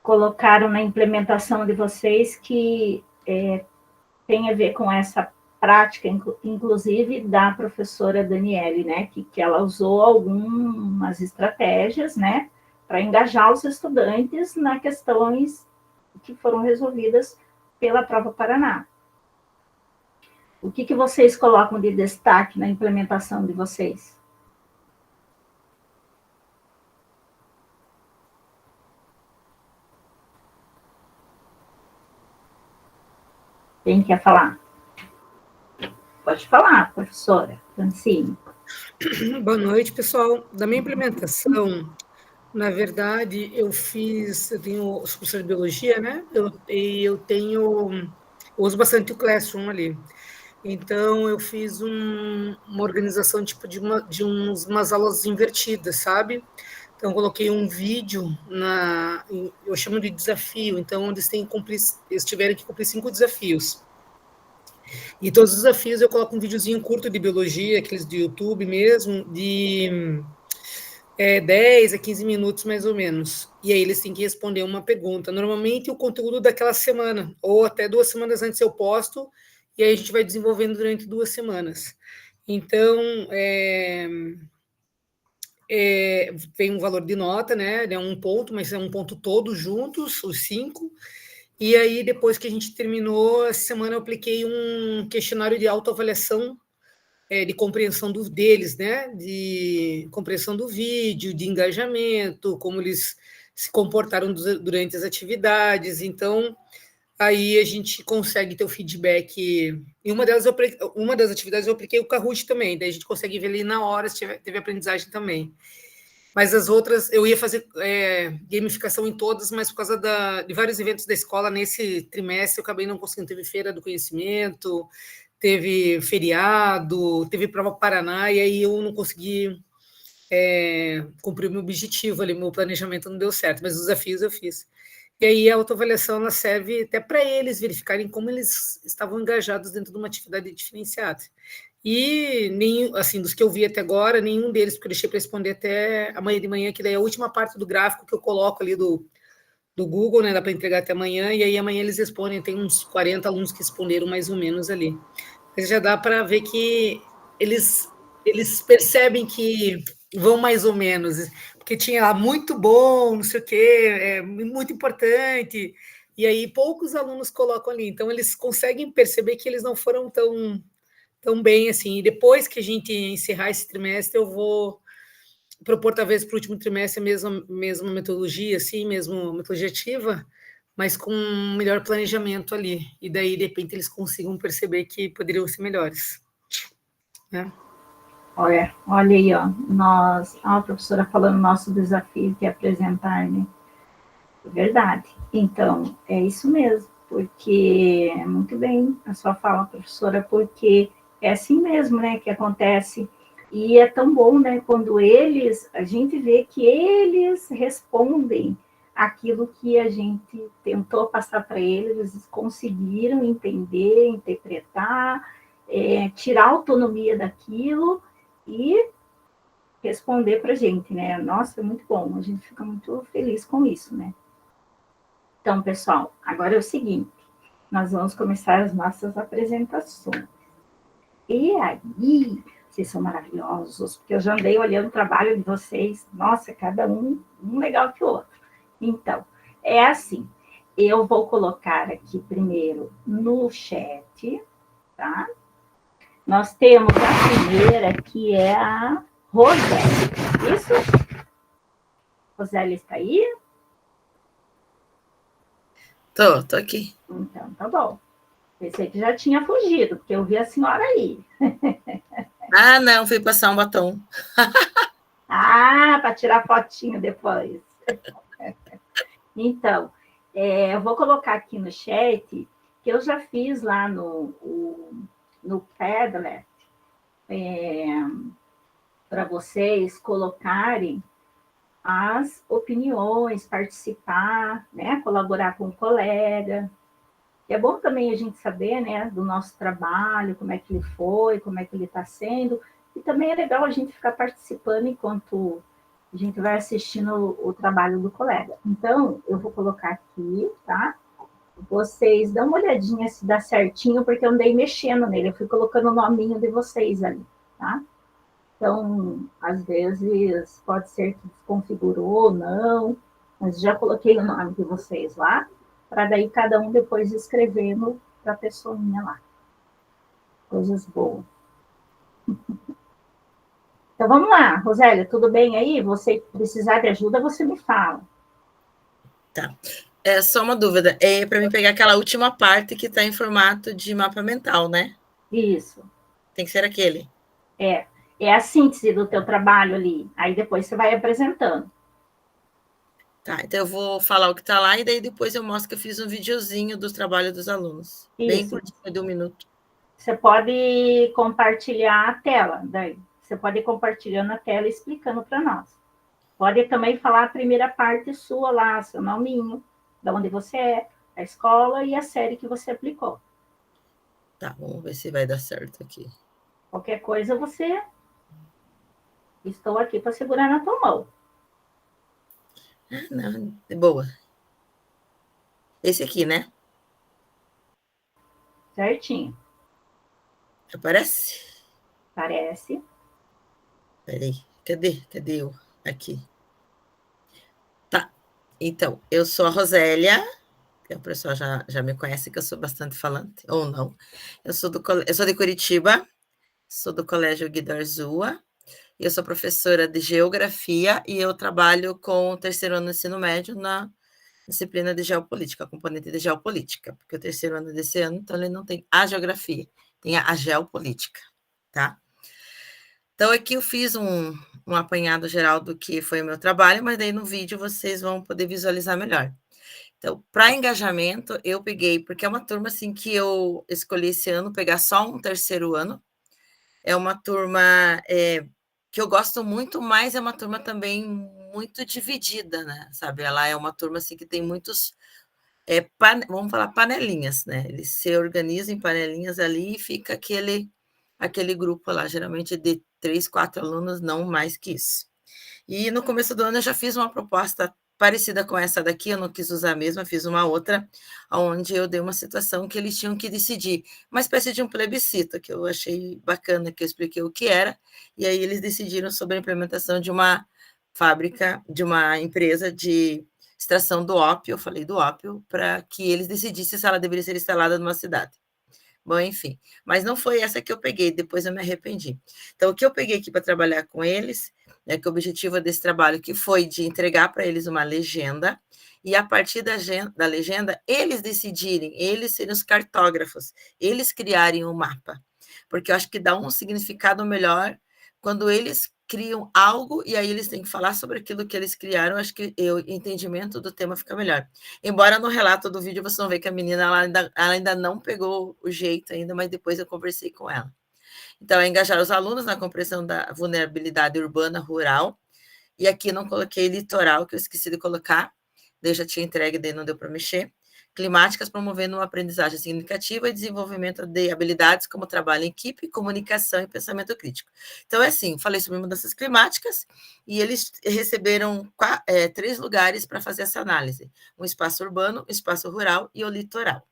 Colocaram na implementação de vocês que tem a ver com essa prática, inclusive da professora Daniele, né, que ela usou algumas estratégias, né, para engajar os estudantes nas questões que foram resolvidas pela Prova Paraná. O que vocês colocam de destaque na implementação de vocês? Quem quer falar? Pode falar, professora Francine. Boa noite, pessoal. Da minha implementação, na verdade, eu tenho sou professor de biologia, né? Eu uso bastante o Classroom ali. Então, eu fiz uma organização tipo de umas aulas invertidas, sabe? Então, eu coloquei um vídeo eu chamo de desafio, então, eles tiveram que cumprir 5 desafios. E todos os desafios eu coloco um videozinho curto de biologia, aqueles do YouTube mesmo, de 10 a 15 minutos, mais ou menos. E aí eles têm que responder uma pergunta. Normalmente, o conteúdo daquela semana, ou até 2 semanas antes eu posto, e aí a gente vai desenvolvendo durante 2 semanas. Então, tem um valor de nota, né? É um ponto, mas é um ponto todos juntos, os 5. E aí, depois que a gente terminou, essa semana eu apliquei um questionário de autoavaliação, de compreensão deles, né? De compreensão do vídeo, de engajamento, como eles se comportaram durante as atividades. Então, aí a gente consegue ter o feedback. E uma das atividades eu apliquei o Kahoot também, daí a gente consegue ver ali na hora se teve aprendizagem também. Mas as outras, eu ia fazer gamificação em todas, mas por causa de vários eventos da escola nesse trimestre, eu acabei não conseguindo. Teve feira do conhecimento, teve feriado, teve prova Paraná, e aí eu não consegui cumprir o meu objetivo ali, meu planejamento não deu certo, mas os desafios eu fiz. E aí a autoavaliação ela serve até para eles verificarem como eles estavam engajados dentro de uma atividade diferenciada. E nenhum, assim, dos que eu vi até agora, nenhum deles, porque eu deixei para responder até amanhã de manhã, que daí é a última parte do gráfico que eu coloco ali do Google, né? Dá para entregar até amanhã, e aí amanhã eles respondem, tem uns 40 alunos que responderam mais ou menos ali. Mas já dá para ver que eles percebem que vão mais ou menos, porque tinha lá muito bom, não sei o quê, muito importante, e aí poucos alunos colocam ali, então eles conseguem perceber que eles não foram tão bem assim, e depois que a gente encerrar esse trimestre, eu vou propor talvez para o último trimestre a mesma metodologia, assim, mesmo metodologia ativa, mas com um melhor planejamento ali, e daí de repente eles consigam perceber que poderiam ser melhores, né? Olha aí, ó, a professora falando nosso desafio que é apresentar, né? É verdade. Então, é isso mesmo, porque, muito bem, a sua fala, professora, porque é assim mesmo, né, que acontece, e é tão bom, né, quando a gente vê que eles respondem aquilo que a gente tentou passar para eles, eles conseguiram entender, interpretar, tirar a autonomia daquilo e responder para a gente, né? Nossa, é muito bom, a gente fica muito feliz com isso, né? Então, pessoal, agora é o seguinte, nós vamos começar as nossas apresentações. E aí, vocês são maravilhosos, porque eu já andei olhando o trabalho de vocês, nossa, cada um legal que o outro. Então, é assim, eu vou colocar aqui primeiro no chat, tá? Nós temos a primeira, que é a Roseli. Isso? Roseli está aí? Tô aqui. Então, tá bom. Pensei que já tinha fugido, porque eu vi a senhora aí. Ah, não, fui passar um batom. Para tirar fotinho depois. Então, eu vou colocar aqui no chat, que eu já fiz lá no Padlet, para vocês colocarem as opiniões, participar, né, colaborar com o colega. É bom também a gente saber, né, do nosso trabalho, como é que ele foi, como é que ele está sendo, e também é legal a gente ficar participando enquanto a gente vai assistindo o trabalho do colega. Então, eu vou colocar aqui, tá? Vocês dão uma olhadinha se dá certinho, porque eu andei mexendo nele, eu fui colocando o nominho de vocês ali, tá? Então, às vezes, pode ser que desconfigurou ou não, mas já coloquei o nome de vocês lá, para daí cada um depois escrevendo para a pessoinha lá. Coisas boas. Então, vamos lá, Rosélia, tudo bem aí? Você precisar de ajuda, você me fala. Tá. Só uma dúvida. É para mim pegar aquela última parte que está em formato de mapa mental, né? Isso. Tem que ser aquele. É a síntese do teu trabalho ali. Aí depois você vai apresentando. Tá, então eu vou falar o que está lá e daí depois eu mostro que eu fiz um videozinho dos trabalhos dos alunos. Isso. Bem curtinho, de 1 minuto. Você pode compartilhar a tela, daí. Você pode ir compartilhando a tela e explicando para nós. Pode também falar a primeira parte sua lá, seu nominho, de onde você é, a escola e a série que você aplicou. Tá, vamos ver se vai dar certo aqui. Qualquer coisa você... Estou aqui para segurar na tua mão. Não, boa. Esse aqui, né? Certinho. Aparece? Parece. Peraí, cadê eu? Aqui. Tá, então, eu sou a Rosélia, que o pessoal já me conhece, que eu sou bastante falante, ou não. Eu sou de Curitiba, sou do Colégio Guido Arzua, eu sou professora de Geografia e eu trabalho com o terceiro ano do ensino médio na disciplina de Geopolítica, a componente de Geopolítica, porque o terceiro ano desse ano, então, ele não tem a Geografia, tem a Geopolítica, tá? Então, aqui eu fiz um apanhado geral do que foi o meu trabalho, mas daí no vídeo vocês vão poder visualizar melhor. Então, para engajamento, eu peguei, porque é uma turma assim que eu escolhi esse ano, pegar só um terceiro ano. É uma turma que eu gosto muito, mas é uma turma também muito dividida, né? Sabe? Ela é uma turma assim que tem muitos, vamos falar, panelinhas, né? Eles se organizam em panelinhas ali e fica aquele grupo lá, geralmente de 3, 4 alunos, não mais que isso. E no começo do ano eu já fiz uma proposta parecida com essa daqui, eu não quis usar a mesma, fiz uma outra, onde eu dei uma situação que eles tinham que decidir, uma espécie de um plebiscito, que eu achei bacana, que eu expliquei o que era, e aí eles decidiram sobre a implementação de uma fábrica, de uma empresa de extração do ópio, eu falei do ópio, para que eles decidissem se ela deveria ser instalada numa cidade. Bom, enfim, mas não foi essa que eu peguei, depois eu me arrependi. Então, o que eu peguei aqui para trabalhar com eles, né, que o objetivo desse trabalho que foi de entregar para eles uma legenda, e a partir da legenda, eles decidirem, eles serem os cartógrafos, eles criarem um mapa, porque eu acho que dá um significado melhor quando eles criam algo e aí eles têm que falar sobre aquilo que eles criaram, acho que o entendimento do tema fica melhor. Embora no relato do vídeo você não vê que a menina ela ainda não pegou o jeito ainda, mas depois eu conversei com ela. Então, é engajar os alunos na compreensão da vulnerabilidade urbana rural, e aqui não coloquei litoral, que eu esqueci de colocar, daí já tinha entregue, daí não deu para mexer. Climáticas, promovendo uma aprendizagem significativa e desenvolvimento de habilidades como trabalho em equipe, comunicação e pensamento crítico. Então, é assim, falei sobre mudanças climáticas e eles receberam 3 lugares para fazer essa análise. Um espaço urbano, um espaço rural e o litoral.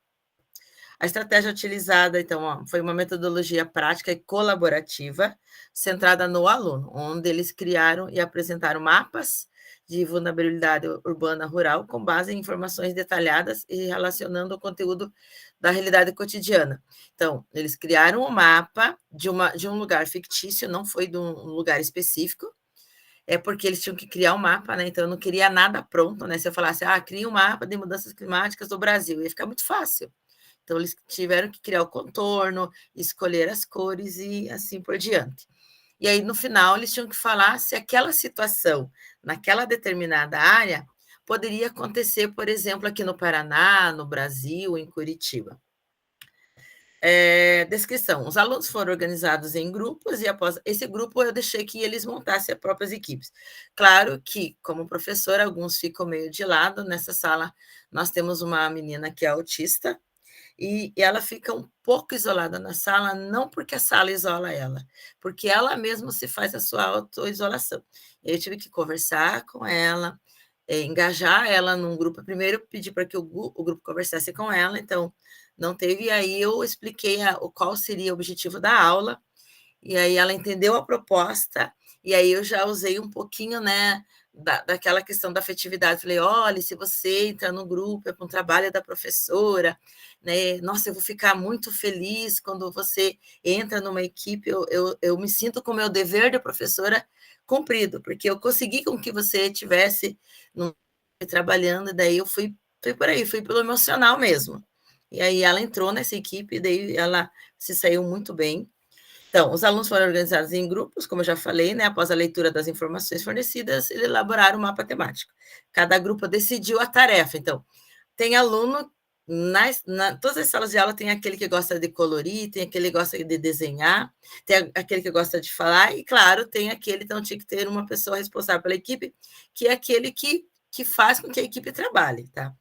A estratégia utilizada, então, foi uma metodologia prática e colaborativa, centrada no aluno, onde eles criaram e apresentaram mapas de vulnerabilidade urbana rural com base em informações detalhadas e relacionando o conteúdo da realidade cotidiana. Então, eles criaram um mapa de um lugar fictício, não foi de um lugar específico, porque eles tinham que criar um mapa, né? Então, eu não queria nada pronto, né? Se eu falasse, cria um mapa de mudanças climáticas do Brasil, ia ficar muito fácil. Então, eles tiveram que criar o contorno, escolher as cores e assim por diante. E aí, no final, eles tinham que falar se aquela situação, naquela determinada área, poderia acontecer, por exemplo, aqui no Paraná, no Brasil, em Curitiba. Descrição. Os alunos foram organizados em grupos e após esse grupo eu deixei que eles montassem as próprias equipes. Claro que, como professora, alguns ficam meio de lado. Nessa sala, nós temos uma menina que é autista, e ela fica um pouco isolada na sala, não porque a sala isola ela, porque ela mesma se faz a sua autoisolação. Eu tive que conversar com ela, engajar ela num grupo. Primeiro, pedi para que o grupo conversasse com ela, então não teve, e aí eu expliquei qual seria o objetivo da aula, e aí ela entendeu a proposta, e aí eu já usei um pouquinho, né, daquela questão da afetividade. Falei, olha, se você entrar no grupo, é para um trabalho da professora, né? Nossa, eu vou ficar muito feliz quando você entra numa equipe, eu me sinto com o meu dever de professora cumprido, porque eu consegui com que você estivesse trabalhando, e daí eu fui por aí, fui pelo emocional mesmo. E aí ela entrou nessa equipe, e daí ela se saiu muito bem. Então, os alunos foram organizados em grupos, como eu já falei, né? Após a leitura das informações fornecidas, eles elaboraram um mapa temático. Cada grupo decidiu a tarefa. Então, tem aluno, todas as salas de aula tem aquele que gosta de colorir, tem aquele que gosta de desenhar, tem aquele que gosta de falar, e, claro, tem aquele, então tinha que ter uma pessoa responsável pela equipe, que é aquele que faz com que a equipe trabalhe, tá?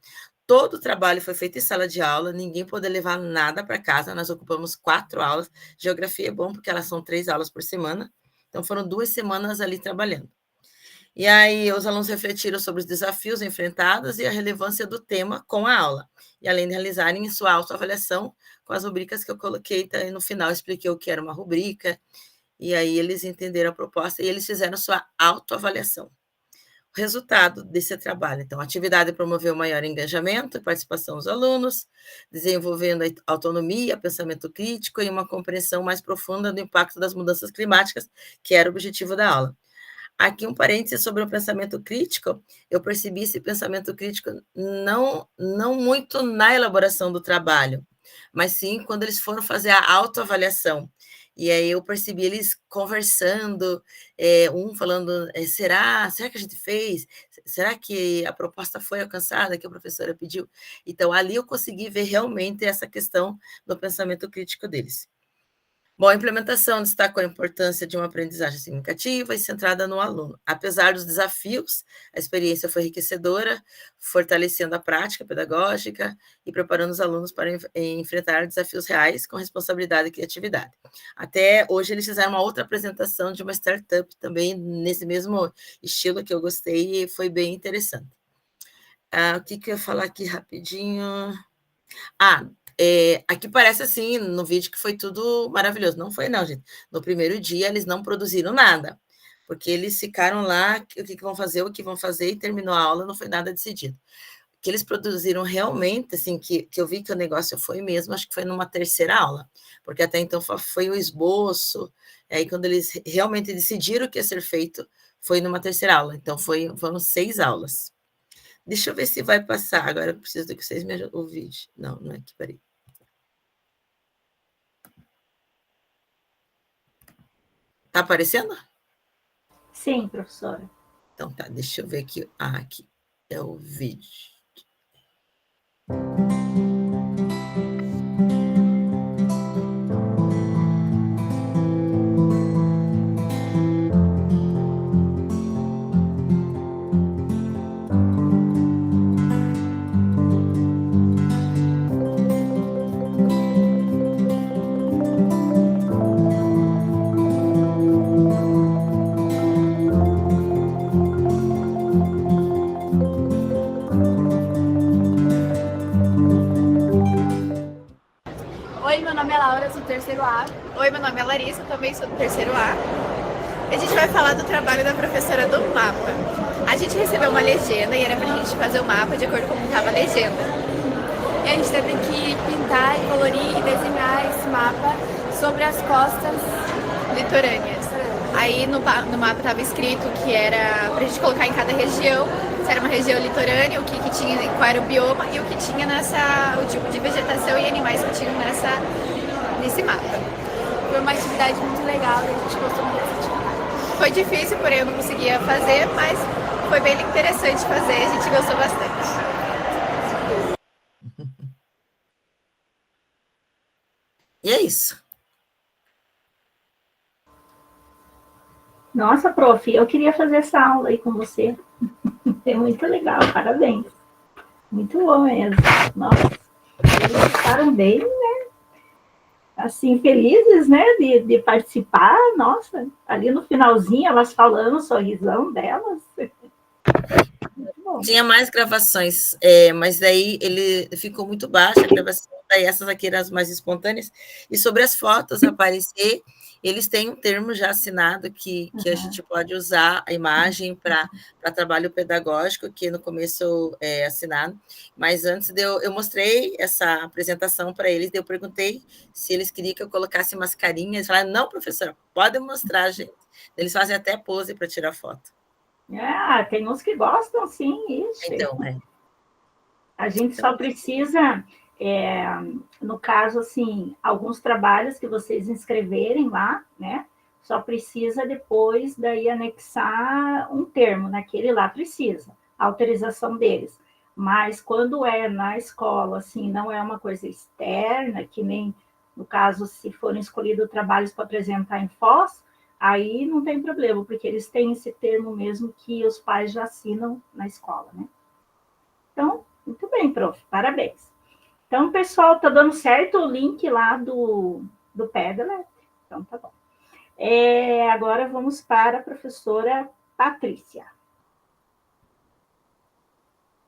Todo o trabalho foi feito em sala de aula, ninguém pôde levar nada para casa, nós ocupamos 4 aulas. Geografia é bom, porque elas são 3 aulas por semana, então foram 2 semanas ali trabalhando. E aí os alunos refletiram sobre os desafios enfrentados e a relevância do tema com a aula, e além de realizarem sua autoavaliação com as rubricas que eu coloquei, tá? E no final expliquei o que era uma rubrica, e aí eles entenderam a proposta e eles fizeram sua autoavaliação. Resultado desse trabalho. Então, a atividade promoveu maior engajamento e participação dos alunos, desenvolvendo a autonomia, pensamento crítico e uma compreensão mais profunda do impacto das mudanças climáticas, que era o objetivo da aula. Aqui um parêntese sobre o pensamento crítico, eu percebi esse pensamento crítico não muito na elaboração do trabalho, mas sim quando eles foram fazer a autoavaliação. E aí eu percebi eles conversando, um falando, será que a gente fez? Será que a proposta foi alcançada, que a professora pediu? Então, ali eu consegui ver realmente essa questão do pensamento crítico deles. Bom, a implementação destacou a importância de uma aprendizagem significativa e centrada no aluno. Apesar dos desafios, a experiência foi enriquecedora, fortalecendo a prática pedagógica e preparando os alunos para enfrentar desafios reais com responsabilidade e criatividade. Até hoje, eles fizeram uma outra apresentação de uma startup também nesse mesmo estilo que eu gostei e foi bem interessante. O que eu ia falar aqui rapidinho? Aqui parece assim, no vídeo, que foi tudo maravilhoso. Não foi, não, gente. No primeiro dia, eles não produziram nada, porque eles ficaram lá, o que vão fazer, e terminou a aula, não foi nada decidido. O que eles produziram realmente, assim, que eu vi que o negócio foi mesmo, acho que foi numa terceira aula, porque até então foi o esboço, aí quando eles realmente decidiram o que ia ser feito, foi numa terceira aula. Então, foram 6 aulas. Deixa eu ver se vai passar. Agora eu preciso que vocês me ajudem. O vídeo. Não é aqui, peraí. Tá aparecendo? Sim, professora. Então tá, deixa eu ver aqui. Aqui é o vídeo. Oi, meu nome é Laura, sou do terceiro A. Oi, meu nome é Larissa, também sou do terceiro A. E a gente vai falar do trabalho da professora do mapa. A gente recebeu uma legenda e era pra gente fazer o mapa de acordo com como estava a legenda. E a gente teve que pintar, colorir e desenhar esse mapa sobre as costas litorâneas. Aí no mapa estava escrito que era pra gente colocar em cada região, se era uma região litorânea, o que tinha, qual era o bioma e o que tinha o tipo de vegetação e animais que tinham nesse mapa. Foi uma atividade muito legal e a gente gostou muito dessa atividade. Foi difícil, porém eu não conseguia fazer, mas foi bem interessante fazer, a gente gostou bastante. E é isso. Nossa, prof, eu queria fazer essa aula aí com você. É muito legal, parabéns. Muito bom mesmo. Nossa, eles ficaram bem, né? Assim, felizes, né, de participar. Nossa, ali no finalzinho, elas falando, o sorrisão delas. Muito bom. Tinha mais gravações, mas daí ele ficou muito baixo a gravação, daí essas aqui eram as mais espontâneas. E sobre as fotos aparecer, eles têm um termo já assinado que a gente pode usar a imagem para trabalho pedagógico, que no começo é assinado, mas antes eu mostrei essa apresentação para eles, eu perguntei se eles queriam que eu colocasse mascarinha, eles falaram, não, professora, pode mostrar, gente. Eles fazem até pose para tirar foto. Tem uns que gostam, sim, isso. Então, A gente só precisa, no caso, assim, alguns trabalhos que vocês inscreverem lá, né? Só precisa depois daí anexar um termo, naquele lá precisa, a autorização deles. Mas quando é na escola, assim, não é uma coisa externa, que nem, no caso, se forem escolhidos trabalhos para apresentar em Foz, aí não tem problema, porque eles têm esse termo mesmo que os pais já assinam na escola, né? Então, muito bem, prof, parabéns. Então, pessoal, está dando certo o link lá do Padlet? Então, tá bom. Agora vamos para a professora Patrícia.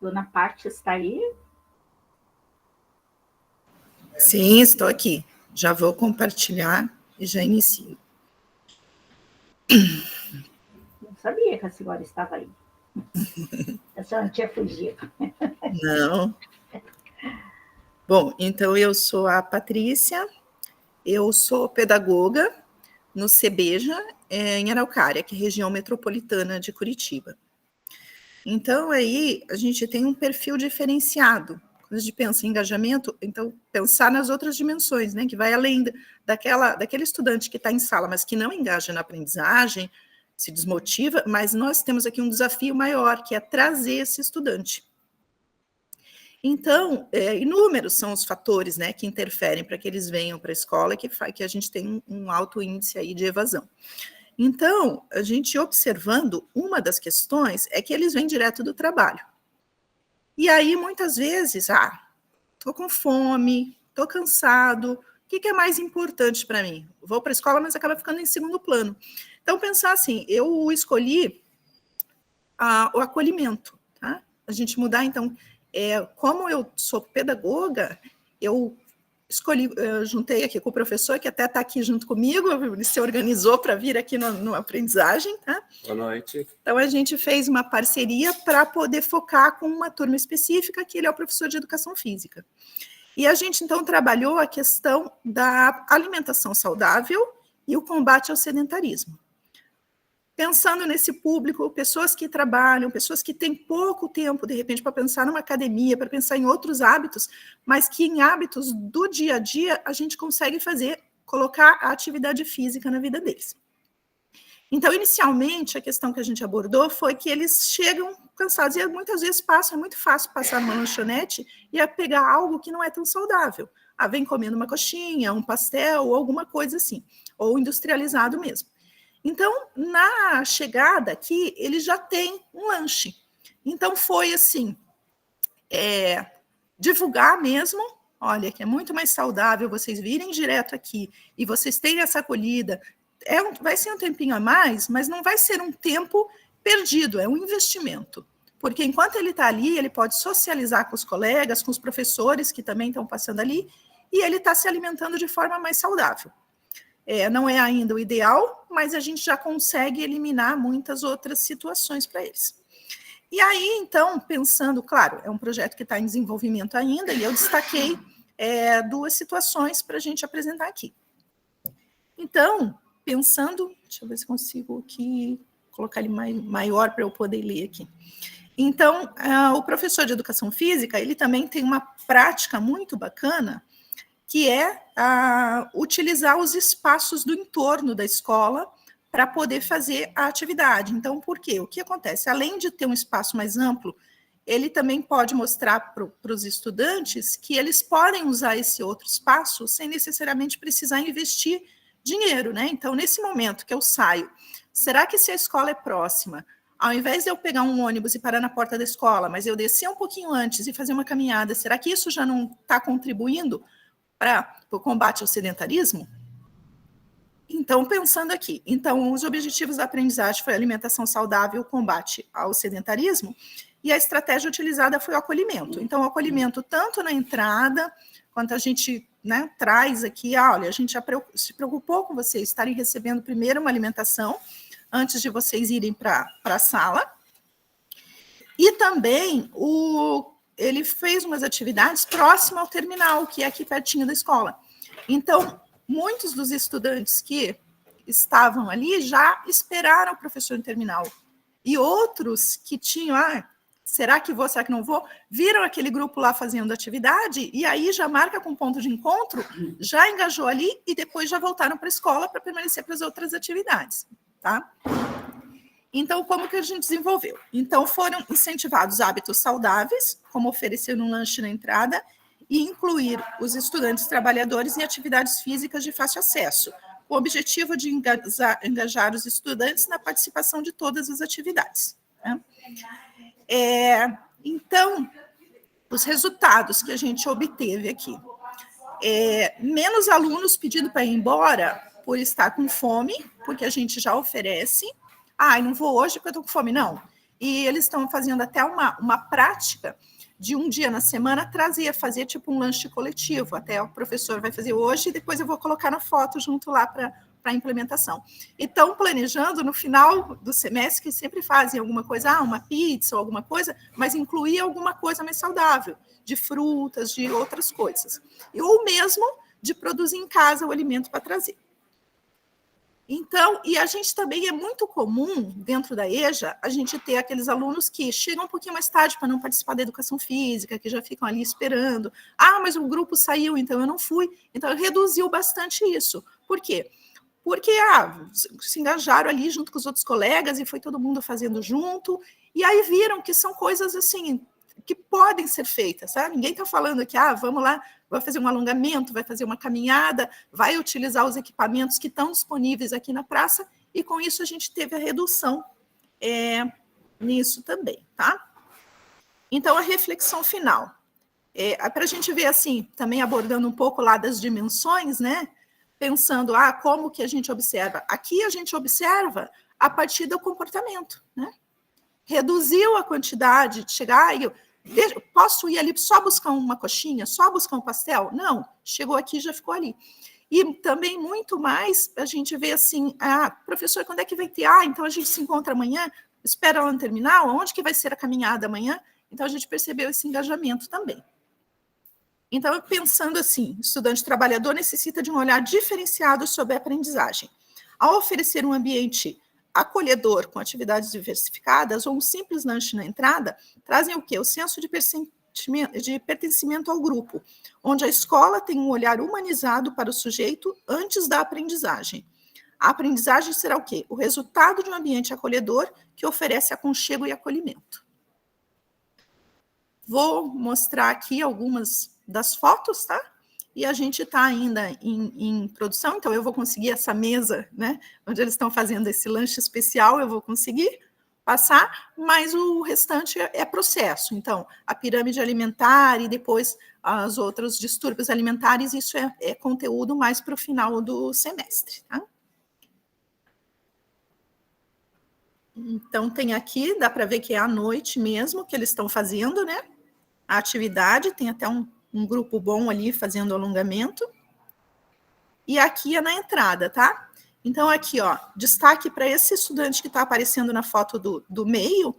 Dona Paty está aí? Sim, estou aqui. Já vou compartilhar e já inicio. Não sabia que a senhora estava aí. A senhora não tinha fugido. Não. Bom, então eu sou a Patrícia, eu sou pedagoga no CEBEJA, em Araucária, que é a região metropolitana de Curitiba. Então, aí, a gente tem um perfil diferenciado quando a gente pensa em engajamento, então pensar nas outras dimensões, né, que vai além daquele estudante que está em sala, mas que não engaja na aprendizagem, se desmotiva, mas nós temos aqui um desafio maior, que é trazer esse estudante. Então, inúmeros são os fatores, né, que interferem para que eles venham para a escola, que a gente tem um alto índice aí de evasão. Então, a gente observando, uma das questões é que eles vêm direto do trabalho. E aí, muitas vezes, estou com fome, estou cansado, o que é mais importante para mim? Vou para a escola, mas acaba ficando em segundo plano. Então, pensar assim, eu escolhi o acolhimento, tá? A gente mudar, então, como eu sou pedagoga, eu juntei aqui com o professor, que até está aqui junto comigo, ele se organizou para vir aqui no aprendizagem, tá? Boa noite. Então, a gente fez uma parceria para poder focar com uma turma específica, que ele é o professor de educação física. E a gente, então, trabalhou a questão da alimentação saudável e o combate ao sedentarismo. Pensando nesse público, pessoas que trabalham, pessoas que têm pouco tempo, de repente, para pensar numa academia, para pensar em outros hábitos, mas que em hábitos do dia a dia a gente consegue colocar a atividade física na vida deles. Então, inicialmente, a questão que a gente abordou foi que eles chegam cansados e muitas vezes é muito fácil passar numa lanchonete e pegar algo que não é tão saudável. Vem comendo uma coxinha, um pastel ou alguma coisa assim, ou industrializado mesmo. Então, na chegada aqui, ele já tem um lanche. Então, foi assim, divulgar mesmo, olha, que é muito mais saudável vocês virem direto aqui e vocês terem essa acolhida. Vai ser um tempinho a mais, mas não vai ser um tempo perdido, é um investimento. Porque enquanto ele está ali, ele pode socializar com os colegas, com os professores que também estão passando ali, e ele está se alimentando de forma mais saudável. Não é ainda o ideal, mas a gente já consegue eliminar muitas outras situações para eles. E aí, então, pensando, claro, é um projeto que está em desenvolvimento ainda, e eu destaquei duas situações para a gente apresentar aqui. Então, pensando, deixa eu ver se consigo aqui colocar ele maior para eu poder ler aqui. Então, o professor de educação física, ele também tem uma prática muito bacana, que é utilizar os espaços do entorno da escola para poder fazer a atividade. Então, por quê? O que acontece? Além de ter um espaço mais amplo, ele também pode mostrar para os estudantes que eles podem usar esse outro espaço sem necessariamente precisar investir dinheiro, né? Então, nesse momento que eu saio, será que se a escola é próxima, ao invés de eu pegar um ônibus e parar na porta da escola, mas eu descer um pouquinho antes e fazer uma caminhada, será que isso já não está contribuindo para o combate ao sedentarismo? Então, pensando aqui, os objetivos da aprendizagem foi alimentação saudável, combate ao sedentarismo, e a estratégia utilizada foi o acolhimento. Então, o acolhimento tanto na entrada, quanto a gente traz aqui, olha, a gente já se preocupou com vocês estarem recebendo primeiro uma alimentação, antes de vocês irem para a sala, e também ele fez umas atividades próximas ao terminal, que é aqui pertinho da escola. Então, muitos dos estudantes que estavam ali já esperaram o professor no terminal. E outros que tinham, será que vou, será que não vou? Viram aquele grupo lá fazendo atividade, e aí já marca com ponto de encontro, já engajou ali, e depois já voltaram para a escola para permanecer para as outras atividades, tá? Então, como que a gente desenvolveu? Então, foram incentivados hábitos saudáveis, como oferecer um lanche na entrada, e incluir os estudantes trabalhadores em atividades físicas de fácil acesso, com o objetivo de engajar os estudantes na participação de todas as atividades, né? Então, os resultados que a gente obteve aqui. Menos alunos pedindo para ir embora por estar com fome, porque a gente já oferece. Não vou hoje porque eu estou com fome, não. E eles estão fazendo até uma prática de um dia na semana fazer tipo um lanche coletivo. Até o professor vai fazer hoje e depois eu vou colocar na foto junto lá para a implementação. E estão planejando no final do semestre, que sempre fazem alguma coisa, uma pizza ou alguma coisa, mas incluir alguma coisa mais saudável, de frutas, de outras coisas. Ou mesmo de produzir em casa o alimento para trazer. Então, e a gente também é muito comum, dentro da EJA, a gente ter aqueles alunos que chegam um pouquinho mais tarde para não participar da educação física, que já ficam ali esperando. Ah, mas o grupo saiu, então eu não fui. Então, reduziu bastante isso. Por quê? Porque se engajaram ali junto com os outros colegas e foi todo mundo fazendo junto, e aí viram que são coisas assim que podem ser feitas, sabe? Ninguém está falando que, vamos lá, vai fazer um alongamento, vai fazer uma caminhada, vai utilizar os equipamentos que estão disponíveis aqui na praça, e com isso a gente teve a redução nisso também, tá? Então, a reflexão final. Para a gente ver, assim, também abordando um pouco lá das dimensões, né? Pensando, como que a gente observa? Aqui a gente observa a partir do comportamento, né? Reduziu a quantidade de chegar posso ir ali só buscar uma coxinha, só buscar um pastel? Não, chegou aqui e já ficou ali. E também muito mais, a gente vê assim, professor, quando é que vai ter? Então a gente se encontra amanhã, espera ela terminar, onde que vai ser a caminhada amanhã? Então a gente percebeu esse engajamento também. Então, pensando assim, estudante trabalhador necessita de um olhar diferenciado sobre a aprendizagem. Ao oferecer um ambiente acolhedor com atividades diversificadas ou um simples lanche na entrada, trazem o quê? O senso de pertencimento ao grupo, onde a escola tem um olhar humanizado para o sujeito antes da aprendizagem. A aprendizagem será o quê? O resultado de um ambiente acolhedor que oferece aconchego e acolhimento. Vou mostrar aqui algumas das fotos, tá? E a gente está ainda em produção, então eu vou conseguir essa mesa, né, onde eles estão fazendo esse lanche especial, eu vou conseguir passar, mas o restante é processo. Então, a pirâmide alimentar e depois os outros distúrbios alimentares, isso é conteúdo mais para o final do semestre, tá? Então, tem aqui, dá para ver que é à noite mesmo que eles estão fazendo, né? A atividade, tem até um grupo bom ali fazendo alongamento. E aqui é na entrada, tá? Então, aqui, destaque para esse estudante que está aparecendo na foto do meio,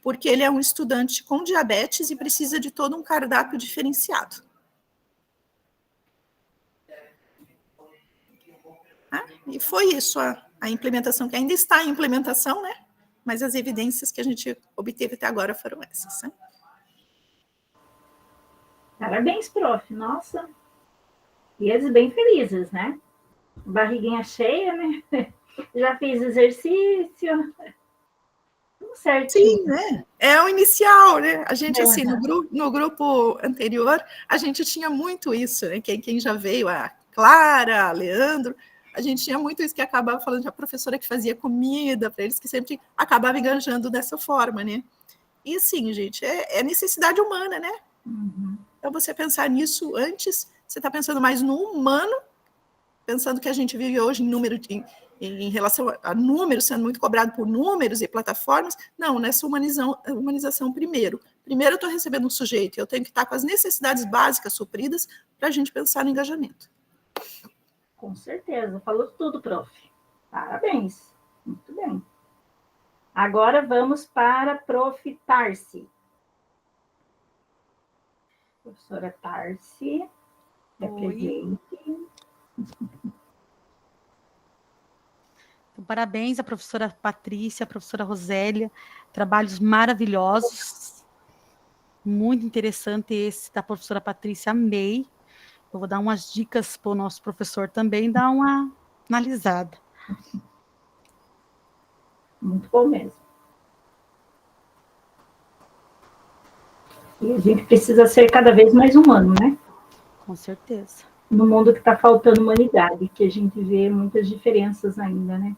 porque ele é um estudante com diabetes e precisa de todo um cardápio diferenciado. E foi isso, a implementação, que ainda está em implementação, né? Mas as evidências que a gente obteve até agora foram essas, né? Parabéns, prof. Nossa. E eles bem felizes, né? Barriguinha cheia, né? Já fiz exercício. Tudo certinho. Sim, né? É o inicial, né? A gente, assim, no grupo anterior, a gente tinha muito isso, né? Quem já veio, a Clara, a Leandro, a gente tinha muito isso que acabava falando de a professora que fazia comida para eles, que sempre acabava enganjando dessa forma, né? E, assim, gente, é necessidade humana, né? Uhum. Então, você pensar nisso antes, você está pensando mais no humano, pensando que a gente vive hoje em relação a números, sendo muito cobrado por números e plataformas. Não, nessa humanização primeiro. Primeiro eu estou recebendo um sujeito, eu tenho que estar com as necessidades básicas supridas para a gente pensar no engajamento. Com certeza, falou tudo, prof. Parabéns, muito bem. Agora vamos para a prof. Tarci. Professora Tarci, presente. Então, parabéns à professora Patrícia, à professora Rosélia, trabalhos maravilhosos, muito interessante esse da professora Patrícia, amei. Eu vou dar umas dicas para o nosso professor também, dar uma analisada. Muito bom mesmo. E a gente precisa ser cada vez mais humano, né? Com certeza. No mundo que está faltando humanidade, que a gente vê muitas diferenças ainda, né?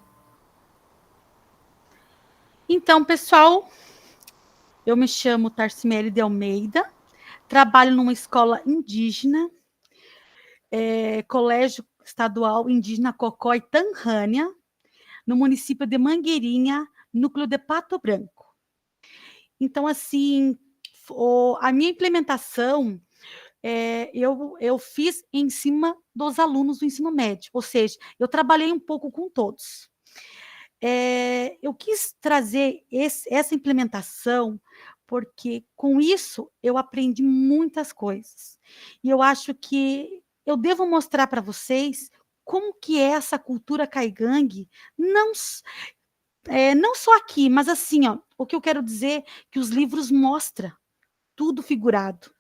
Então, pessoal, eu me chamo Tarcimele de Almeida, trabalho numa escola indígena, Colégio Estadual Indígena Cocó e Tanrânia, no município de Mangueirinha, núcleo de Pato Branco. Então, assim, a minha implementação, eu fiz em cima dos alunos do ensino médio, ou seja, eu trabalhei um pouco com todos. Eu quis trazer essa implementação porque, com isso, eu aprendi muitas coisas. E eu acho que eu devo mostrar para vocês como que é essa cultura caigangue, não só aqui, mas assim, ó, o que eu quero dizer é que os livros mostram tudo figurado.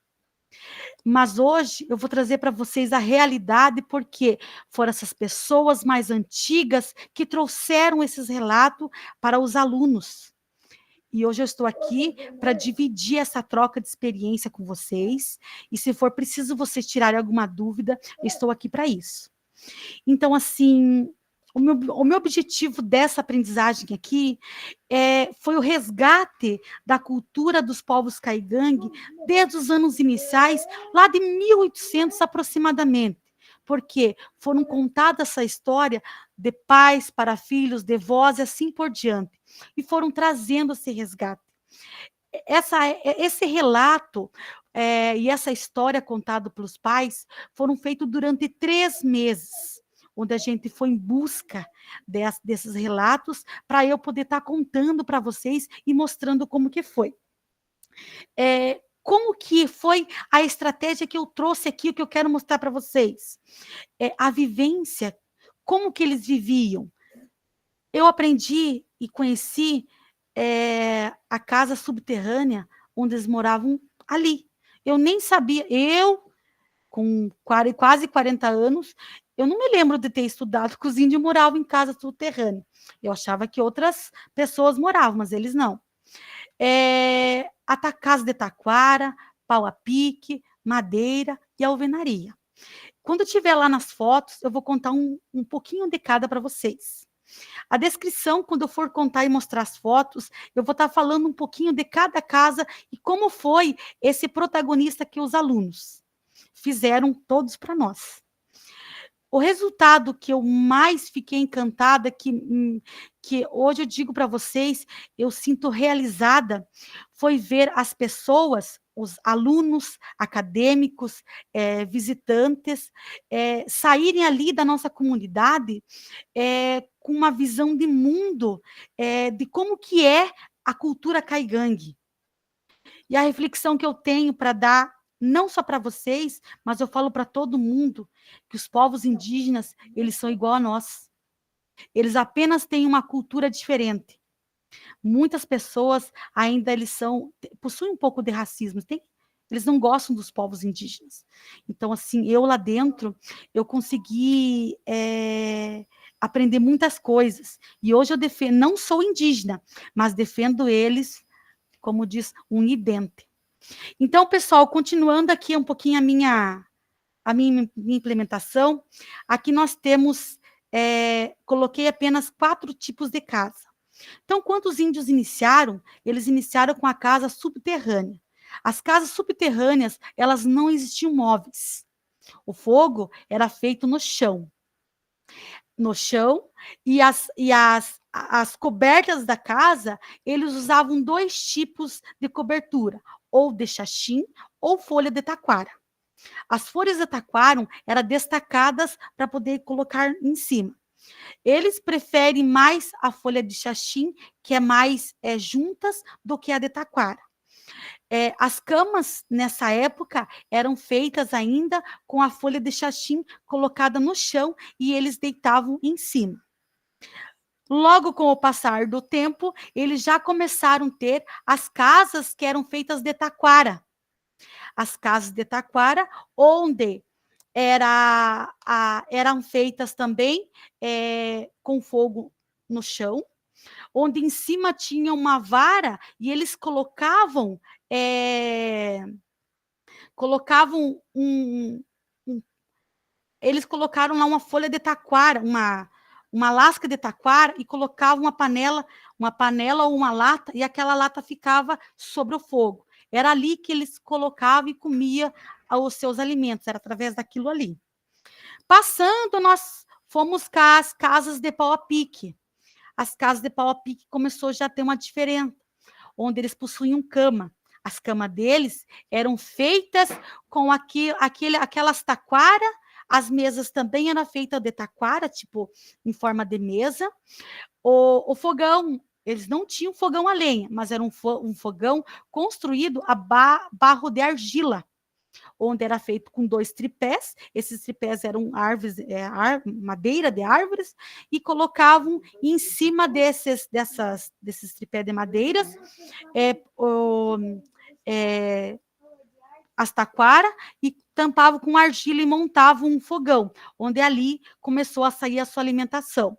Mas hoje eu vou trazer para vocês a realidade, porque foram essas pessoas mais antigas que trouxeram esses relatos para os alunos. E hoje eu estou aqui para dividir essa troca de experiência com vocês. E se for preciso vocês tirarem alguma dúvida, eu estou aqui para isso. Então, assim, o meu objetivo dessa aprendizagem aqui foi o resgate da cultura dos povos caigangue desde os anos iniciais, lá de 1800 aproximadamente, porque foram contadas essa história de pais para filhos, de vós e assim por diante, e foram trazendo esse resgate. Esse relato e essa história contada pelos pais foram feitos durante 3 meses, onde a gente foi em busca desses relatos para eu poder estar contando para vocês e mostrando como que foi. Como que foi a estratégia que eu trouxe aqui, o que eu quero mostrar para vocês? A vivência, como que eles viviam. Eu aprendi e conheci a casa subterrânea onde eles moravam ali. Eu nem sabia, com quase 40 anos, eu não me lembro de ter estudado que os índios moravam em casa subterrânea. Eu achava que outras pessoas moravam, mas eles não. A casa de taquara, pau a pique, madeira e alvenaria. Quando eu estiver lá nas fotos, eu vou contar um pouquinho de cada para vocês. A descrição, quando eu for contar e mostrar as fotos, eu vou estar falando um pouquinho de cada casa e como foi esse protagonista que os alunos fizeram todos para nós. O resultado que eu mais fiquei encantada, que hoje eu digo para vocês, eu sinto realizada, foi ver as pessoas, os alunos, acadêmicos, visitantes, saírem ali da nossa comunidade com uma visão de mundo, de como que é a cultura caigangue. E a reflexão que eu tenho para dar, não só para vocês, mas eu falo para todo mundo, que os povos indígenas, eles são igual a nós. Eles apenas têm uma cultura diferente. Muitas pessoas ainda possuem um pouco de racismo, eles não gostam dos povos indígenas. Então, assim, eu lá dentro, eu consegui aprender muitas coisas. E hoje eu não sou indígena, mas defendo eles, como diz, unidente. Então, pessoal, continuando aqui um pouquinho a minha implementação, aqui nós temos, coloquei apenas 4 tipos de casa. Então, quando os índios iniciaram, eles iniciaram com a casa subterrânea. As casas subterrâneas, elas não existiam móveis. O fogo era feito no chão. E as cobertas da casa, eles usavam 2 tipos de cobertura, ou de xaxim, ou folha de taquara. As folhas de taquara eram destacadas para poder colocar em cima. Eles preferem mais a folha de xaxim, que é mais juntas, do que a de taquara. As camas, nessa época, eram feitas ainda com a folha de xaxim colocada no chão e eles deitavam em cima. Logo com o passar do tempo, eles já começaram a ter as casas que eram feitas de taquara. As casas de taquara, onde eram feitas também com fogo no chão, onde em cima tinha uma vara e eles colocavam eles colocaram lá uma folha de taquara, uma lasca de taquara, e colocavam uma panela ou uma lata, e aquela lata ficava sobre o fogo. Era ali que eles colocavam e comiam os seus alimentos, era através daquilo ali. Passando, nós fomos com as casas de pau a pique. As casas de pau a pique começou já a ter uma diferença, onde eles possuíam cama. As camas deles eram feitas com aquelas taquara, as mesas também eram feitas de taquara, tipo, em forma de mesa. O fogão, eles não tinham fogão a lenha, mas era um fogão construído a barro de argila. onde era feito com 2 tripés. Esses tripés eram árvores, madeira de árvores, e colocavam em cima desses tripés de madeiras as taquara, e tampavam com argila e montavam um fogão, onde ali começou a sair a sua alimentação.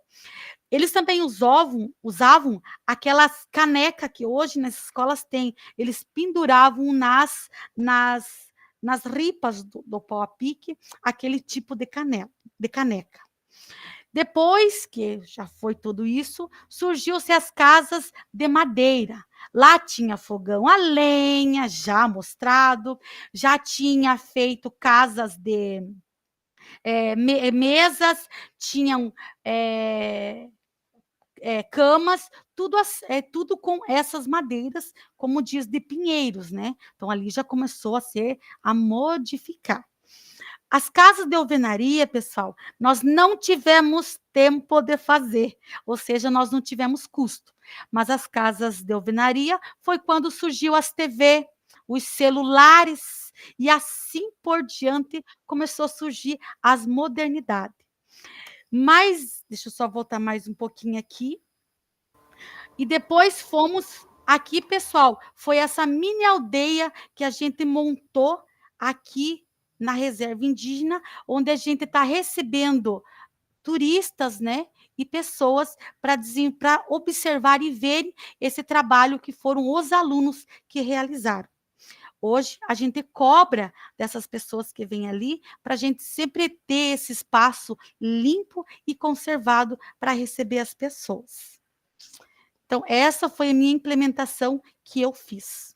Eles também usavam aquelas canecas que hoje nas escolas tem, eles penduravam nas ripas do pau a pique, aquele tipo de caneca. Depois que já foi tudo isso, surgiu-se as casas de madeira. Lá tinha fogão a lenha, já mostrado, já tinha feito casas de mesas, tinham camas, tudo com essas madeiras, como diz, de pinheiros, né? Então, ali já começou a modificar. As casas de alvenaria, pessoal, nós não tivemos tempo de fazer, ou seja, nós não tivemos custo. Mas as casas de alvenaria foi quando surgiu as TV, os celulares, e assim por diante começou a surgir as modernidades. Mas, deixa eu só voltar mais um pouquinho aqui. E depois fomos aqui, pessoal, foi essa mini aldeia que a gente montou aqui na reserva indígena, onde a gente está recebendo turistas, né, e pessoas para observar e ver esse trabalho que foram os alunos que realizaram. Hoje, a gente cobra dessas pessoas que vêm ali para a gente sempre ter esse espaço limpo e conservado para receber as pessoas. Então, essa foi a minha implementação que eu fiz.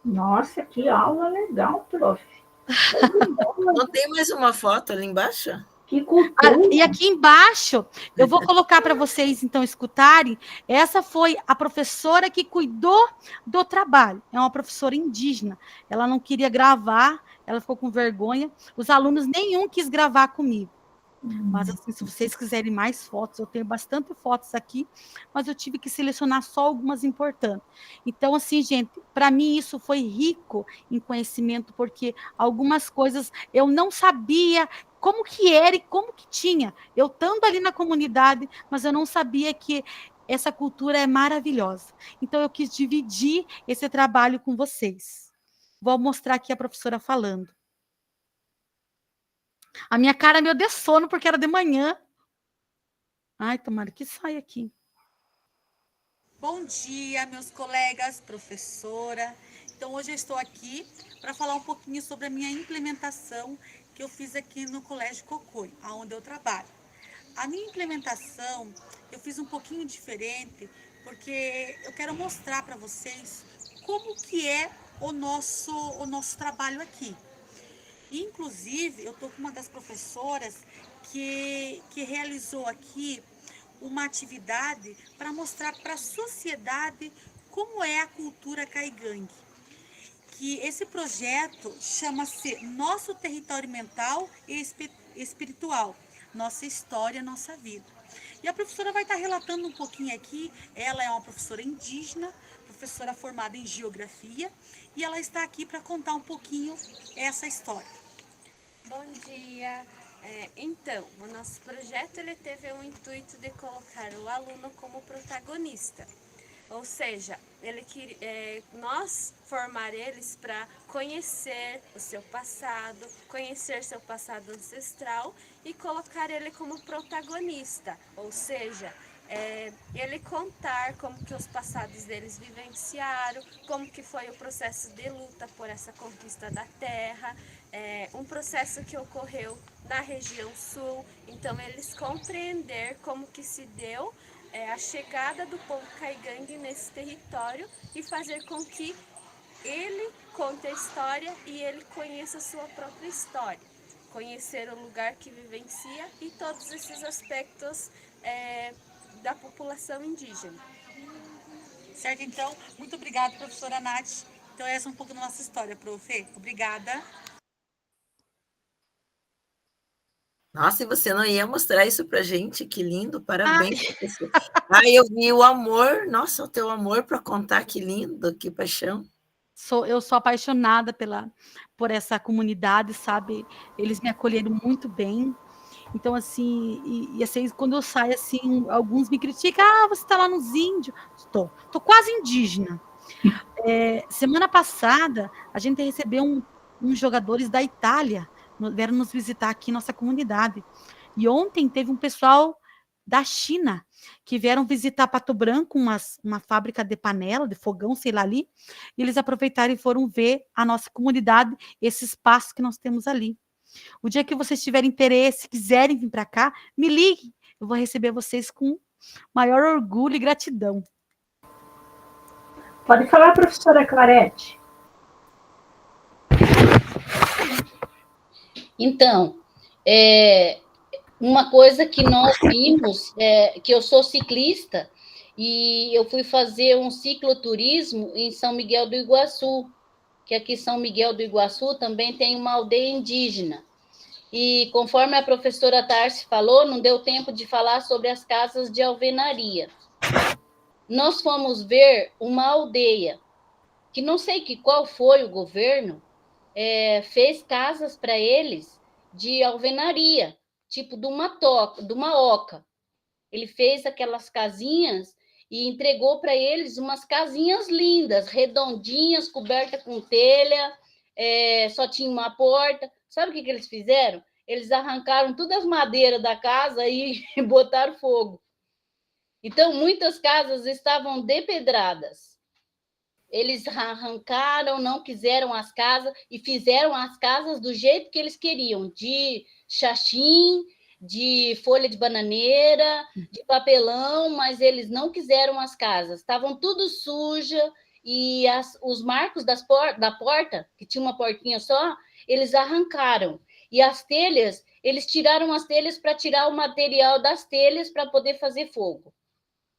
Nossa, que aula legal, prof. Não tem mais uma foto ali embaixo? Que cultura! E aqui embaixo, eu vou colocar para vocês, então, escutarem. Essa foi a professora que cuidou do trabalho. É uma professora indígena. Ela não queria gravar, ela ficou com vergonha. Os alunos, nenhum quis gravar comigo. Mas, assim, se vocês quiserem mais fotos, eu tenho bastante fotos aqui, mas eu tive que selecionar só algumas importantes. Então, assim, gente, para mim isso foi rico em conhecimento, porque algumas coisas eu não sabia como que era e como que tinha. Eu estando ali na comunidade, mas eu não sabia que essa cultura é maravilhosa. Então, eu quis dividir esse trabalho com vocês. Vou mostrar aqui a professora falando. A minha cara me deu sono porque era de manhã. Ai, tomara que saia aqui. Bom dia, meus colegas, professora. Então, hoje eu estou aqui para falar um pouquinho sobre a minha implementação que eu fiz aqui no Colégio Cocoi, onde eu trabalho. A minha implementação eu fiz um pouquinho diferente, porque eu quero mostrar para vocês como que é o nosso trabalho aqui. Inclusive, eu estou com uma das professoras que realizou aqui uma atividade para mostrar para a sociedade como é a cultura caigangue. Que esse projeto chama-se Nosso Território Mental e Espiritual, Nossa História, Nossa Vida. E a professora vai estar relatando um pouquinho aqui. Ela é uma professora indígena, professora formada em geografia, e ela está aqui para contar um pouquinho essa história. Bom dia. Então, o nosso projeto ele teve o intuito de colocar o aluno como protagonista. Ou seja, nós formar eles para conhecer o seu passado passado ancestral e colocar ele como protagonista. Ou seja, ele contar como que os passados deles vivenciaram, como que foi o processo de luta por essa conquista da terra, um processo que ocorreu na região sul. Então, eles compreender como que se deu a chegada do povo caigangue nesse território e fazer com que ele conte a história e ele conheça a sua própria história. Conhecer o lugar que vivencia e todos esses aspectos da população indígena. Certo, então, muito obrigada, professora Nath. Então, essa é um pouco da nossa história, prof. Obrigada. Nossa, e você não ia mostrar isso pra gente? Que lindo, parabéns, professor. Ai, eu vi o amor, nossa, o teu amor para contar, que lindo, que paixão. eu sou apaixonada por essa comunidade, sabe? Eles me acolheram muito bem. Então, assim, assim, quando eu saio, assim, alguns me criticam, você está lá nos índios. Tô quase indígena. Semana passada, a gente recebeu uns jogadores da Itália, vieram nos visitar aqui, nossa comunidade. E ontem teve um pessoal da China, que vieram visitar Pato Branco, uma fábrica de panela, de fogão, sei lá ali, e eles aproveitaram e foram ver a nossa comunidade, esse espaço que nós temos ali. O dia que vocês tiverem interesse, quiserem vir para cá, me liguem, eu vou receber vocês com maior orgulho e gratidão. Pode falar, professora Clarete. Então, uma coisa que nós vimos, que eu sou ciclista, e eu fui fazer um cicloturismo em São Miguel do Iguaçu, que aqui em São Miguel do Iguaçu também tem uma aldeia indígena. E conforme a professora Tarsi falou, não deu tempo de falar sobre as casas de alvenaria. Nós fomos ver uma aldeia, que não sei qual foi o governo, fez casas para eles de alvenaria, tipo de uma oca. Ele fez aquelas casinhas e entregou para eles umas casinhas lindas, redondinhas, cobertas com telha, só tinha uma porta. Sabe o que eles fizeram? Eles arrancaram todas as madeiras da casa e botaram fogo. Então, muitas casas estavam depedradas. Eles arrancaram, não quiseram as casas e fizeram as casas do jeito que eles queriam, de xaxim, de folha de bananeira, de papelão, mas eles não quiseram as casas. Estavam tudo suja e os marcos da porta, que tinha uma portinha só, eles arrancaram. E as telhas, eles tiraram as telhas para tirar o material das telhas para poder fazer fogo.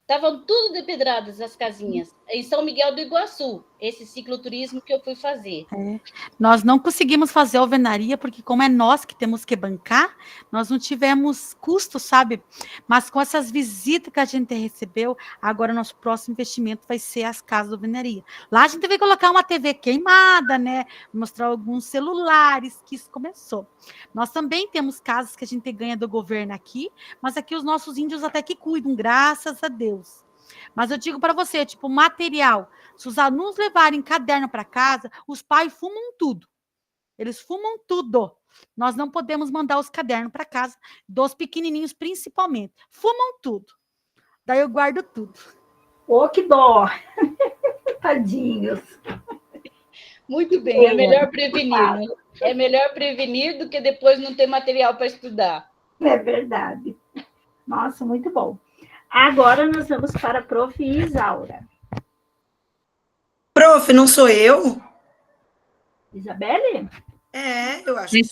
Estavam tudo depedradas as casinhas, em São Miguel do Iguaçu, esse cicloturismo que eu fui fazer. Nós não conseguimos fazer alvenaria, porque como é nós que temos que bancar, nós não tivemos custo, sabe? Mas com essas visitas que a gente recebeu, agora nosso próximo investimento vai ser as casas de alvenaria. Lá a gente vai colocar uma TV queimada, né? Mostrar alguns celulares, que isso começou. Nós também temos casas que a gente ganha do governo aqui, mas aqui os nossos índios até que cuidam, graças a Deus. Mas eu digo para você, tipo, material. Se os alunos levarem caderno para casa, os pais fumam tudo. Eles fumam tudo. Nós não podemos mandar os cadernos para casa, dos pequenininhos principalmente. Fumam tudo. Daí eu guardo tudo. Ô, que dó! Tadinhos. Muito bem, é melhor prevenir, né? É melhor prevenir do que depois não ter material para estudar. É verdade. Nossa, muito bom. Agora nós vamos para a prof. Isaura. Prof, não sou eu? Isabelle? Eu acho que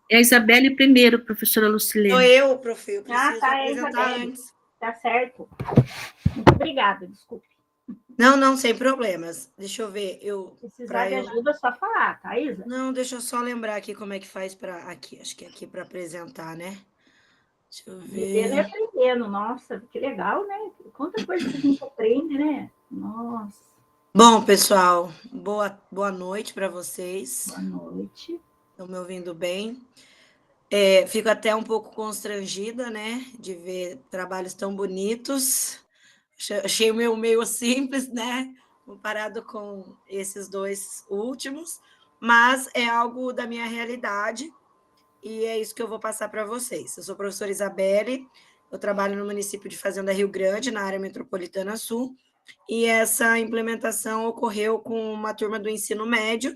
É a Isabelle primeiro, professora Lucilene. sou eu, prof. Eu preciso tá, apresentar Isabelle. antes. Tá certo. Muito obrigada, desculpe. Não, sem problemas. Deixa eu ver. Precisar de ajuda, é só falar, tá, Isa? Não, deixa eu só lembrar aqui como é que faz para... Aqui, acho que é aqui para apresentar, né? Deixa eu Vivendo e ver. aprendendo, nossa, que legal, né? Quanta coisa que a gente aprende, né? Nossa. Bom, pessoal, boa noite para vocês. Boa noite. Estão me ouvindo bem? Fico até um pouco constrangida, né? De ver trabalhos tão bonitos. Achei o meu meio simples, né? Comparado com esses dois últimos. Mas é algo da minha realidade. E é isso que eu vou passar para vocês. Eu sou a professora Isabelle, eu trabalho no município de Fazenda Rio Grande, na área metropolitana sul, e essa implementação ocorreu com uma turma do ensino médio,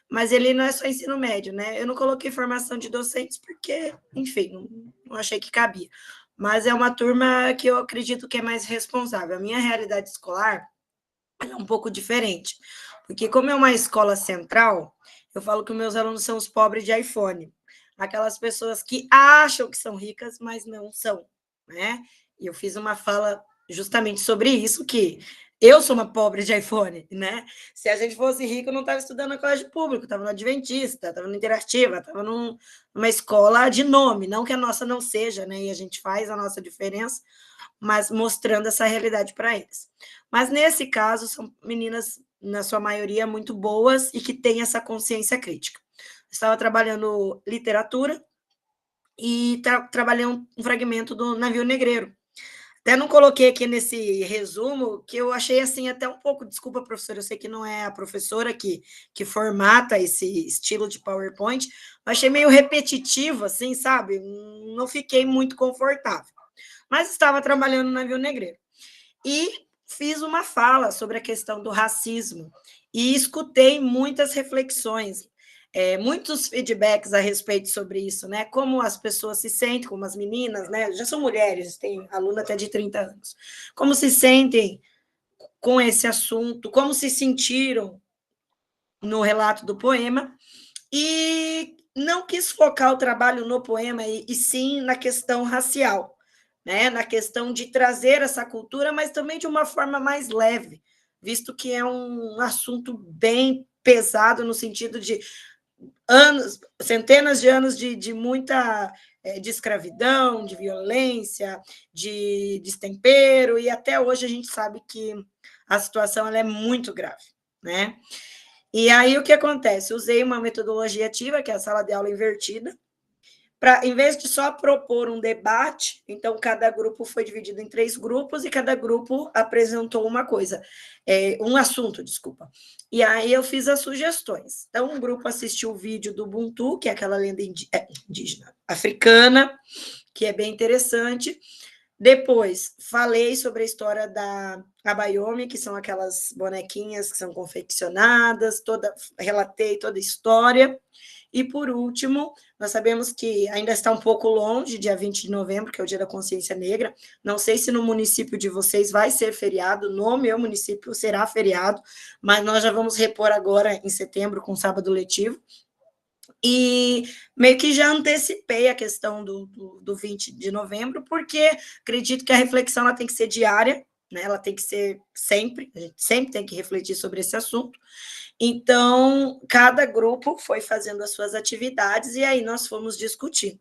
mas ele não é só ensino médio, né? Eu não coloquei formação de docentes porque, enfim, não achei que cabia. Mas é uma turma que eu acredito que é mais responsável. A minha realidade escolar é um pouco diferente, porque como é uma escola central, eu falo que meus alunos são os pobres de iPhone. Aquelas pessoas que acham que são ricas, mas não são, né? E eu fiz uma fala justamente sobre isso, que eu sou uma pobre de iPhone, né? Se a gente fosse rico, eu não estava estudando no colégio público, estava no Adventista, estava no Interativa, estava numa escola de nome, não que a nossa não seja, né? E a gente faz a nossa diferença, mas mostrando essa realidade para eles. Mas nesse caso, são meninas na sua maioria, muito boas e que têm essa consciência crítica. Estava trabalhando literatura e trabalhei um fragmento do Navio Negreiro. Até não coloquei aqui nesse resumo, que eu achei assim até um pouco, desculpa, professora, eu sei que não é a professora que formata esse estilo de PowerPoint, mas achei meio repetitivo, assim, sabe? Não fiquei muito confortável. Mas estava trabalhando no Navio Negreiro. E fiz uma fala sobre a questão do racismo e escutei muitas reflexões, muitos feedbacks a respeito sobre isso, né? Como as pessoas se sentem, como as meninas, né? Já são mulheres, tem aluna até de 30 anos. Como se sentem com esse assunto, como se sentiram no relato do poema, e não quis focar o trabalho no poema, e sim na questão racial, né? Na questão de trazer essa cultura, mas também de uma forma mais leve, visto que é um assunto bem pesado no sentido de anos, centenas de anos de muita de escravidão, de violência, de destempero, e até hoje a gente sabe que a situação ela é muito grave, né? E aí o que acontece? Usei uma metodologia ativa, que é a sala de aula invertida, para, em vez de só propor um debate, então cada grupo foi dividido em 3 grupos e cada grupo apresentou uma coisa, um assunto, desculpa. E aí eu fiz as sugestões. Então, um grupo assistiu o vídeo do Ubuntu, que é aquela lenda indígena africana, que é bem interessante. Depois, falei sobre a história da Abayomi, que são aquelas bonequinhas que são confeccionadas, relatei toda a história. E, por último, nós sabemos que ainda está um pouco longe, dia 20 de novembro, que é o Dia da Consciência Negra. Não sei se no município de vocês vai ser feriado, no meu município será feriado, mas nós já vamos repor agora em setembro com sábado letivo. E meio que já antecipei a questão do 20 de novembro, porque acredito que a reflexão ela tem que ser diária, né? Ela tem que ser sempre, a gente sempre tem que refletir sobre esse assunto. Então, cada grupo foi fazendo as suas atividades e aí nós fomos discutindo.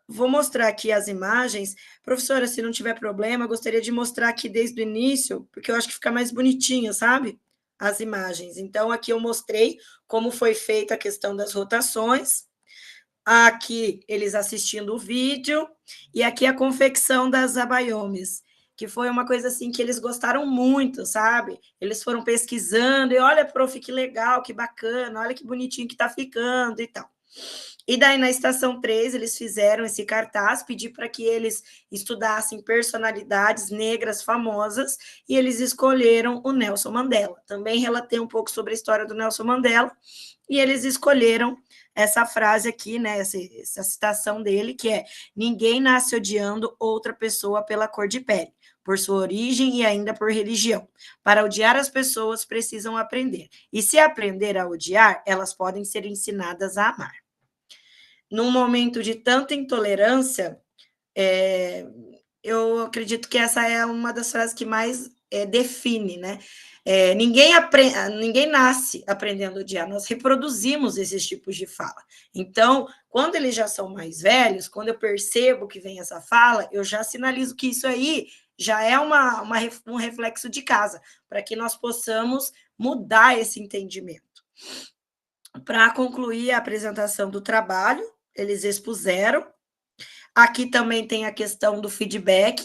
Vou mostrar aqui as imagens. Professora, se não tiver problema, eu gostaria de mostrar aqui desde o início, porque eu acho que fica mais bonitinho, sabe? As imagens. Então, aqui eu mostrei como foi feita a questão das rotações, aqui eles assistindo o vídeo, e aqui a confecção das abayomis, que foi uma coisa assim que eles gostaram muito, sabe? Eles foram pesquisando, e olha, prof, que legal, que bacana, olha que bonitinho que tá ficando e tal. E daí, na estação 3, eles fizeram esse cartaz, pedi para que eles estudassem personalidades negras famosas, e eles escolheram o Nelson Mandela. Também relatei um pouco sobre a história do Nelson Mandela, e eles escolheram essa frase aqui, né, essa citação dele, que é: ninguém nasce odiando outra pessoa pela cor de pele, por sua origem e ainda por religião. Para odiar as pessoas, precisam aprender. E se aprender a odiar, elas podem ser ensinadas a amar. Num momento de tanta intolerância, eu acredito que essa é uma das frases que mais define, né? Ninguém nasce aprendendo a odiar, nós reproduzimos esses tipos de fala. Então, quando eles já são mais velhos, quando eu percebo que vem essa fala, eu já sinalizo que isso aí já é um reflexo de casa, para que nós possamos mudar esse entendimento. Para concluir a apresentação do trabalho, eles expuseram. Aqui também tem a questão do feedback,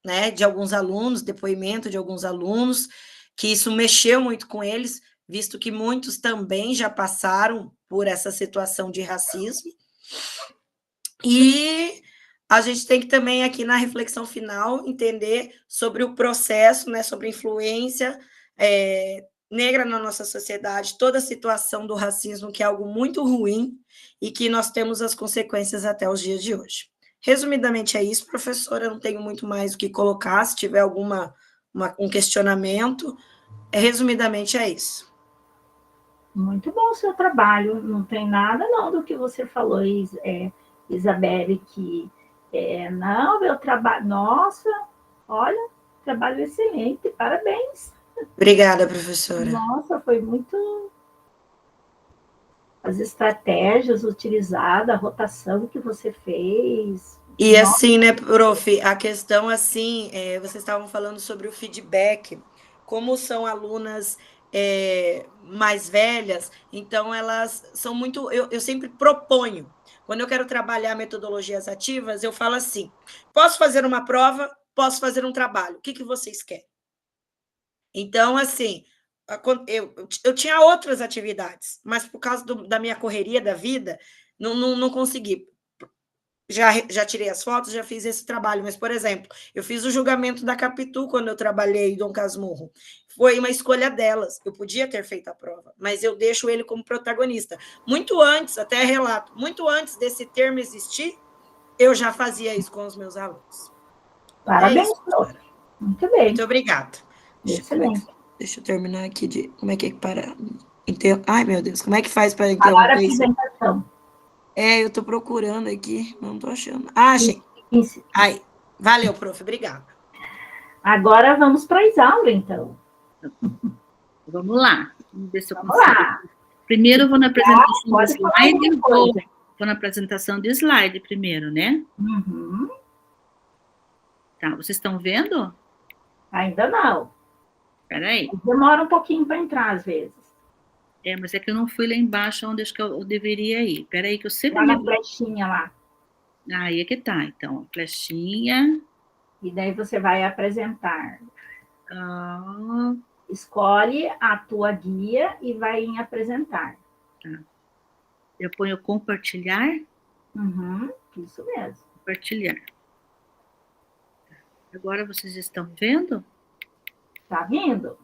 né, de alguns alunos, depoimento de alguns alunos, que isso mexeu muito com eles, visto que muitos também já passaram por essa situação de racismo. E a gente tem que também, aqui na reflexão final, entender sobre o processo, né, sobre a influência negra na nossa sociedade, toda a situação do racismo, que é algo muito ruim e que nós temos as consequências até os dias de hoje. Resumidamente é isso, professora, eu não tenho muito mais o que colocar, se tiver um questionamento, resumidamente é isso. Muito bom o seu trabalho, não tem nada não do que você falou, Isabelle, que não, meu trabalho, nossa, olha, trabalho excelente, parabéns. Obrigada, professora. Nossa, foi muito... As estratégias utilizadas, a rotação que você fez. E assim, né, prof, a questão assim, vocês estavam falando sobre o feedback, como são alunas mais velhas, então elas são muito... Eu sempre proponho, quando eu quero trabalhar metodologias ativas, eu falo assim, posso fazer uma prova, posso fazer um trabalho, o que vocês querem? Então, assim, eu tinha outras atividades, mas por causa da minha correria da vida, não consegui. Já tirei as fotos, já fiz esse trabalho, mas, por exemplo, eu fiz o julgamento da Capitu quando eu trabalhei em Dom Casmurro. Foi uma escolha delas, eu podia ter feito a prova, mas eu deixo ele como protagonista. Muito antes, até relato, muito antes desse termo existir, eu já fazia isso com os meus alunos. Parabéns, Flor. Muito bem. Muito obrigada. Excelente. Deixa eu terminar aqui de... Como é que para... Ai, meu Deus, como é que faz para interromper isso? Apresentação. Eu estou procurando aqui, não estou achando. Ah, achei. Ai, valeu, prof, obrigada. Agora vamos para a Isaura, então. Vamos lá. Vamos ver se eu consigo. Lá. Primeiro eu vou na apresentação de slide. Vou na apresentação de slide primeiro, né? Uhum. Tá, vocês estão vendo? Ainda não. Espera aí. Demora um pouquinho para entrar, às vezes. Mas é que eu não fui lá embaixo onde acho que eu deveria ir. Espera aí que eu sempre... Lá na flechinha lá. Aí é que tá, então. Flechinha. E daí você vai apresentar. Escolhe a tua guia e vai em apresentar. Tá. Eu ponho compartilhar? Uhum, isso mesmo. Compartilhar. Agora vocês estão vendo? Tá vindo.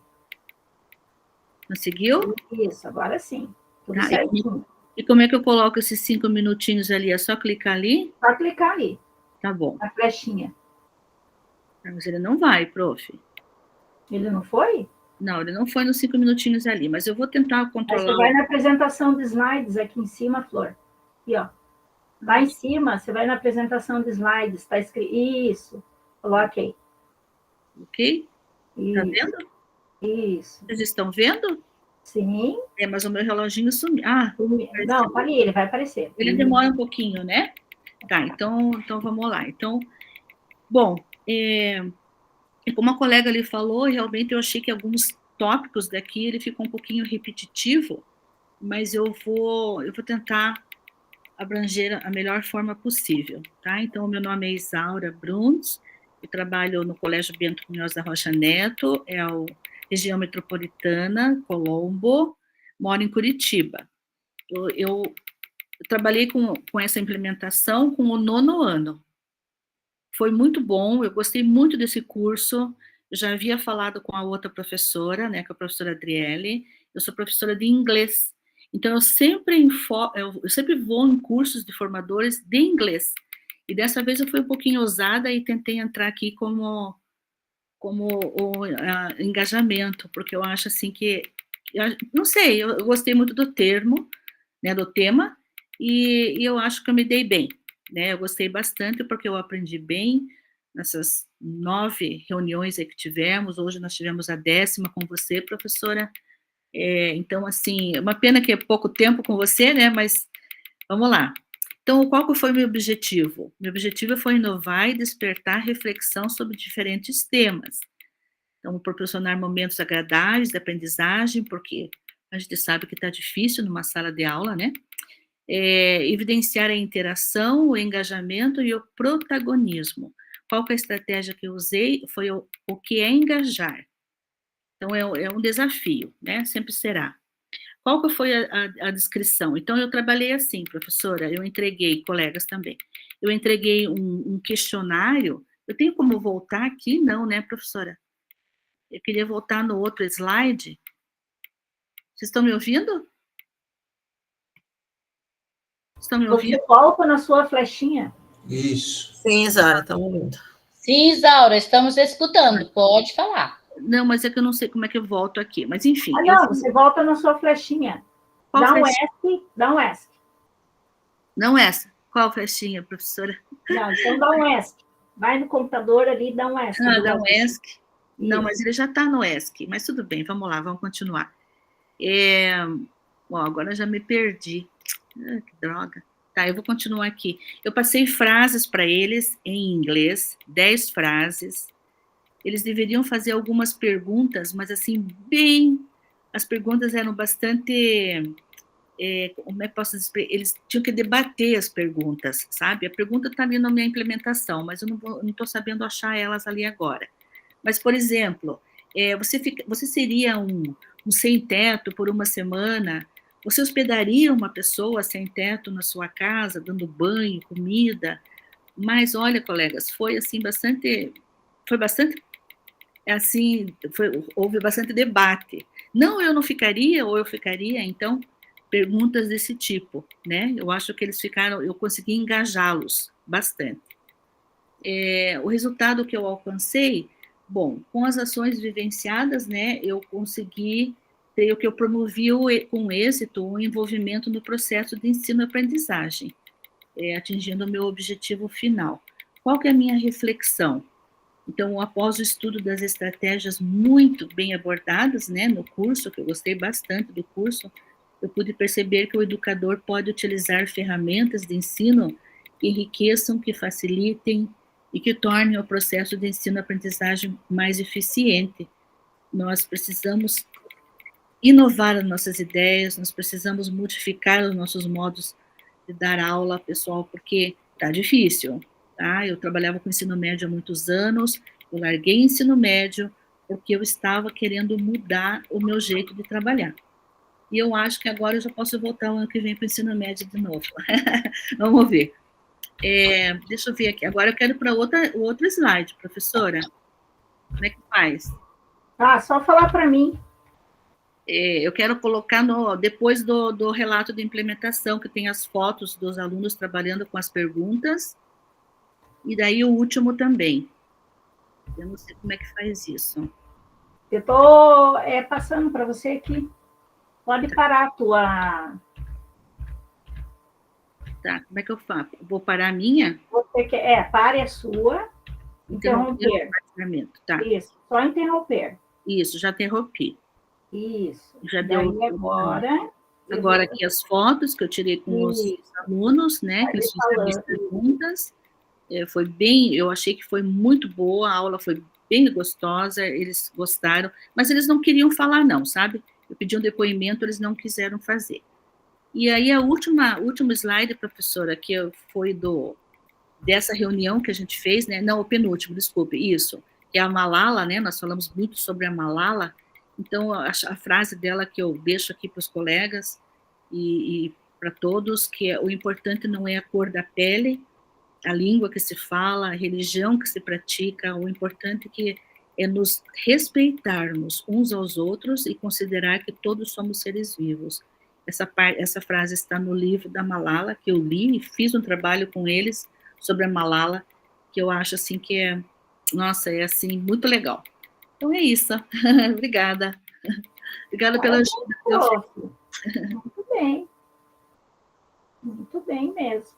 Conseguiu? Isso, agora sim. Tudo tá, certinho. E como é que eu coloco esses 5 minutinhos ali? É só clicar ali? Só clicar ali. Tá bom. Na flechinha. Mas ele não vai, prof. Ele não foi? Não, ele não foi nos 5 minutinhos ali, mas eu vou tentar controlar. Aí você vai na apresentação de slides aqui em cima, Flor. Aqui, ó. Lá em cima, você vai na apresentação de slides, está escrito. Isso. Coloque aí. Ok? Isso. Tá vendo? Isso. Vocês estão vendo? Sim. Mas o meu reloginho sumiu. Ah, não, tá ali, ele vai aparecer. Ele demora um pouquinho, né? Tá, então vamos lá. Então, bom, como a colega ali falou, realmente eu achei que alguns tópicos daqui ele ficou um pouquinho repetitivo, mas eu vou tentar abranger a melhor forma possível, tá? Então, o meu nome é Isaura Bruns, eu trabalho no Colégio Bento Munhoz da Rocha Neto, região metropolitana, Colombo, moro em Curitiba. Eu trabalhei com essa implementação com o 9º ano. Foi muito bom, eu gostei muito desse curso, eu já havia falado com a outra professora, né, com a professora Adriele, eu sou professora de inglês, então eu sempre vou em cursos de formadores de inglês, e dessa vez eu fui um pouquinho ousada e tentei entrar aqui como engajamento, porque eu acho assim que, não sei, eu gostei muito do termo, né, do tema, e eu acho que eu me dei bem, né, eu gostei bastante porque eu aprendi bem nessas 9 reuniões aí que tivemos, hoje nós tivemos a 10ª com você, professora, então, assim, é uma pena que é pouco tempo com você, né, mas vamos lá. Então, qual que foi o meu objetivo? Meu objetivo foi inovar e despertar reflexão sobre diferentes temas. Então, proporcionar momentos agradáveis de aprendizagem, porque a gente sabe que está difícil numa sala de aula, né? Evidenciar a interação, o engajamento e o protagonismo. Qual que é a estratégia que eu usei? Foi o que é engajar. Então, é um desafio, né? Sempre será. Qual que foi a descrição? Então, eu trabalhei assim, professora, eu entreguei, colegas também, eu entreguei um questionário, eu tenho como voltar aqui? Não, né, professora? Eu queria voltar no outro slide. Vocês estão me ouvindo? Estão me ouvindo? Você volta na sua flechinha. Isso. Sim, Isaura, estamos ouvindo. Sim, Isaura, estamos escutando, pode falar. Não, mas é que eu não sei como é que eu volto aqui, mas enfim. Não, você volta na sua flechinha. Dá um ESC, dá um ESC. Não essa. Qual flechinha, professora? Não, então dá um ESC. Vai no computador ali e dá um ESC. Dá um ESC. Não, mas ele já está no ESC. Mas tudo bem, vamos lá, vamos continuar. Bom, agora eu já me perdi. Que droga. Tá, eu vou continuar aqui. Eu passei frases para eles em inglês, 10 frases. eles deveriam fazer algumas perguntas, mas assim, bem... As perguntas eram bastante... como é que posso dizer? Eles tinham que debater as perguntas, sabe? A pergunta está ali na minha implementação, mas eu não estou sabendo achar elas ali agora. Mas, por exemplo, você seria um sem-teto por uma semana? Você hospedaria uma pessoa sem-teto na sua casa, dando banho, comida? Mas, olha, colegas, foi assim bastante, assim, houve bastante debate. Não, eu não ficaria, ou eu ficaria, então, perguntas desse tipo, né? Eu acho que eles ficaram, eu consegui engajá-los bastante. O resultado que eu alcancei, bom, com as ações vivenciadas, né, eu consegui, creio que eu promovi com êxito o envolvimento no processo de ensino-aprendizagem, atingindo o meu objetivo final. Qual que é a minha reflexão? Então, após o estudo das estratégias muito bem abordadas, né, no curso, que eu gostei bastante do curso, eu pude perceber que o educador pode utilizar ferramentas de ensino que enriqueçam, que facilitem e que tornem o processo de ensino-aprendizagem mais eficiente. Nós precisamos inovar as nossas ideias, nós precisamos modificar os nossos modos de dar aula, pessoal, porque está difícil, tá? Eu trabalhava com ensino médio há muitos anos, eu larguei ensino médio porque eu estava querendo mudar o meu jeito de trabalhar. E eu acho que agora eu já posso voltar o ano que vem para o ensino médio de novo. Vamos ver. Deixa eu ver aqui. Agora eu quero ir para o outro slide, professora. Como é que faz? Só falar para mim. Eu quero colocar depois do relato de implementação, que tem as fotos dos alunos trabalhando com as perguntas, e daí o último também. Eu não sei como é que faz isso. Eu estou passando para você aqui. Pode parar a tua... Tá, como é que eu faço? Vou parar a minha? Você quer... pare a sua. Interromper. Tá. Isso, só interromper. Isso, já interrompi. Isso. Já deu. Agora... Agora aqui as fotos que eu tirei com os alunos, né? Que eles fizeram as perguntas. Eu achei que foi muito boa, a aula foi bem gostosa, eles gostaram, mas eles não queriam falar não, sabe? Eu pedi um depoimento, eles não quiseram fazer. E aí, o último slide, professora, que foi dessa reunião que a gente fez, né? Não, o penúltimo, desculpe, isso, que é a Malala, né? Nós falamos muito sobre a Malala, então, a frase dela que eu deixo aqui para os colegas e para todos, que o importante não é a cor da pele, a língua que se fala, a religião que se pratica, o importante é nos respeitarmos uns aos outros e considerar que todos somos seres vivos. Essa frase está no livro da Malala, que eu li e fiz um trabalho com eles sobre a Malala, que eu acho assim que é assim, muito legal. Então é isso. Obrigada. Obrigada pela ajuda. Muito bem. Muito bem mesmo.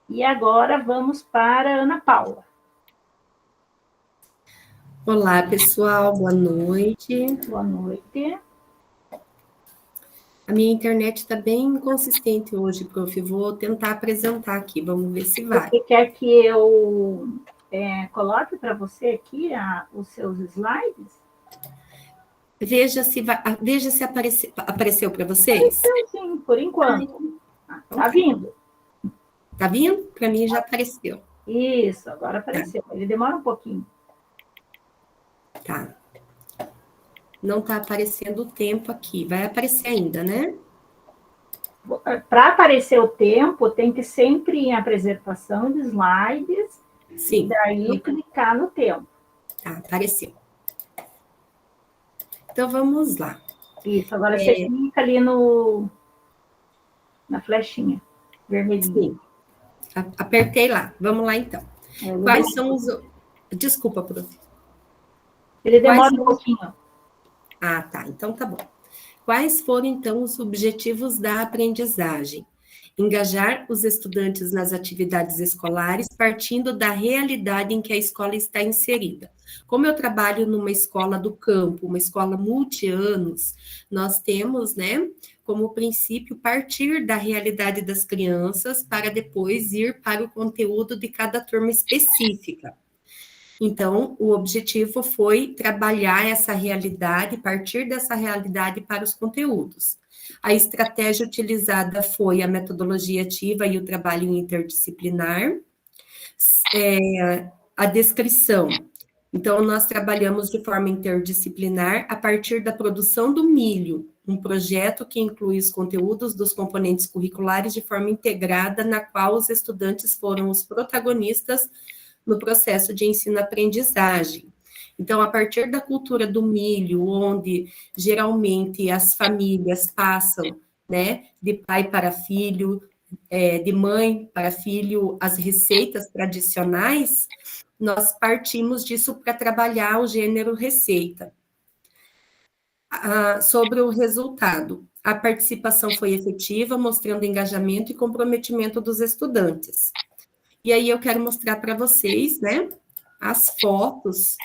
E agora vamos para a Ana Paula. Olá, pessoal, boa noite. Boa noite. A minha internet está bem inconsistente hoje, prof. Vou tentar apresentar aqui, vamos ver se vai. Você quer que eu coloque para você aqui os seus slides? Veja se apareceu para vocês. Sim, por enquanto. Está vindo. Está vindo? Para mim já apareceu. Isso, agora apareceu. Ele demora um pouquinho. Tá. Não está aparecendo o tempo aqui. Vai aparecer ainda, né? Para aparecer o tempo, tem que sempre ir em apresentação de slides. Sim. E daí clicar no tempo. Tá, apareceu. Então, vamos lá. Isso, agora você clica ali na flechinha vermelhinha. Sim. Apertei lá. Vamos lá, então. Quais são os... Desculpa, prof. Ele demora um pouquinho. Ah, tá. Então, tá bom. Quais foram, então, os objetivos da aprendizagem? Engajar os estudantes nas atividades escolares, partindo da realidade em que a escola está inserida. Como eu trabalho numa escola do campo, uma escola multi-anos, nós temos, né, como princípio, partir da realidade das crianças para depois ir para o conteúdo de cada turma específica. Então, o objetivo foi trabalhar essa realidade, partir dessa realidade para os conteúdos. A estratégia utilizada foi a metodologia ativa e o trabalho interdisciplinar. A descrição. Então, nós trabalhamos de forma interdisciplinar a partir da produção do milho, um projeto que inclui os conteúdos dos componentes curriculares de forma integrada, na qual os estudantes foram os protagonistas no processo de ensino-aprendizagem. Então, a partir da cultura do milho, onde geralmente as famílias passam, né, de pai para filho, de mãe para filho, as receitas tradicionais, nós partimos disso para trabalhar o gênero receita. Sobre o resultado, a participação foi efetiva, mostrando engajamento e comprometimento dos estudantes. E aí eu quero mostrar para vocês, né, as fotos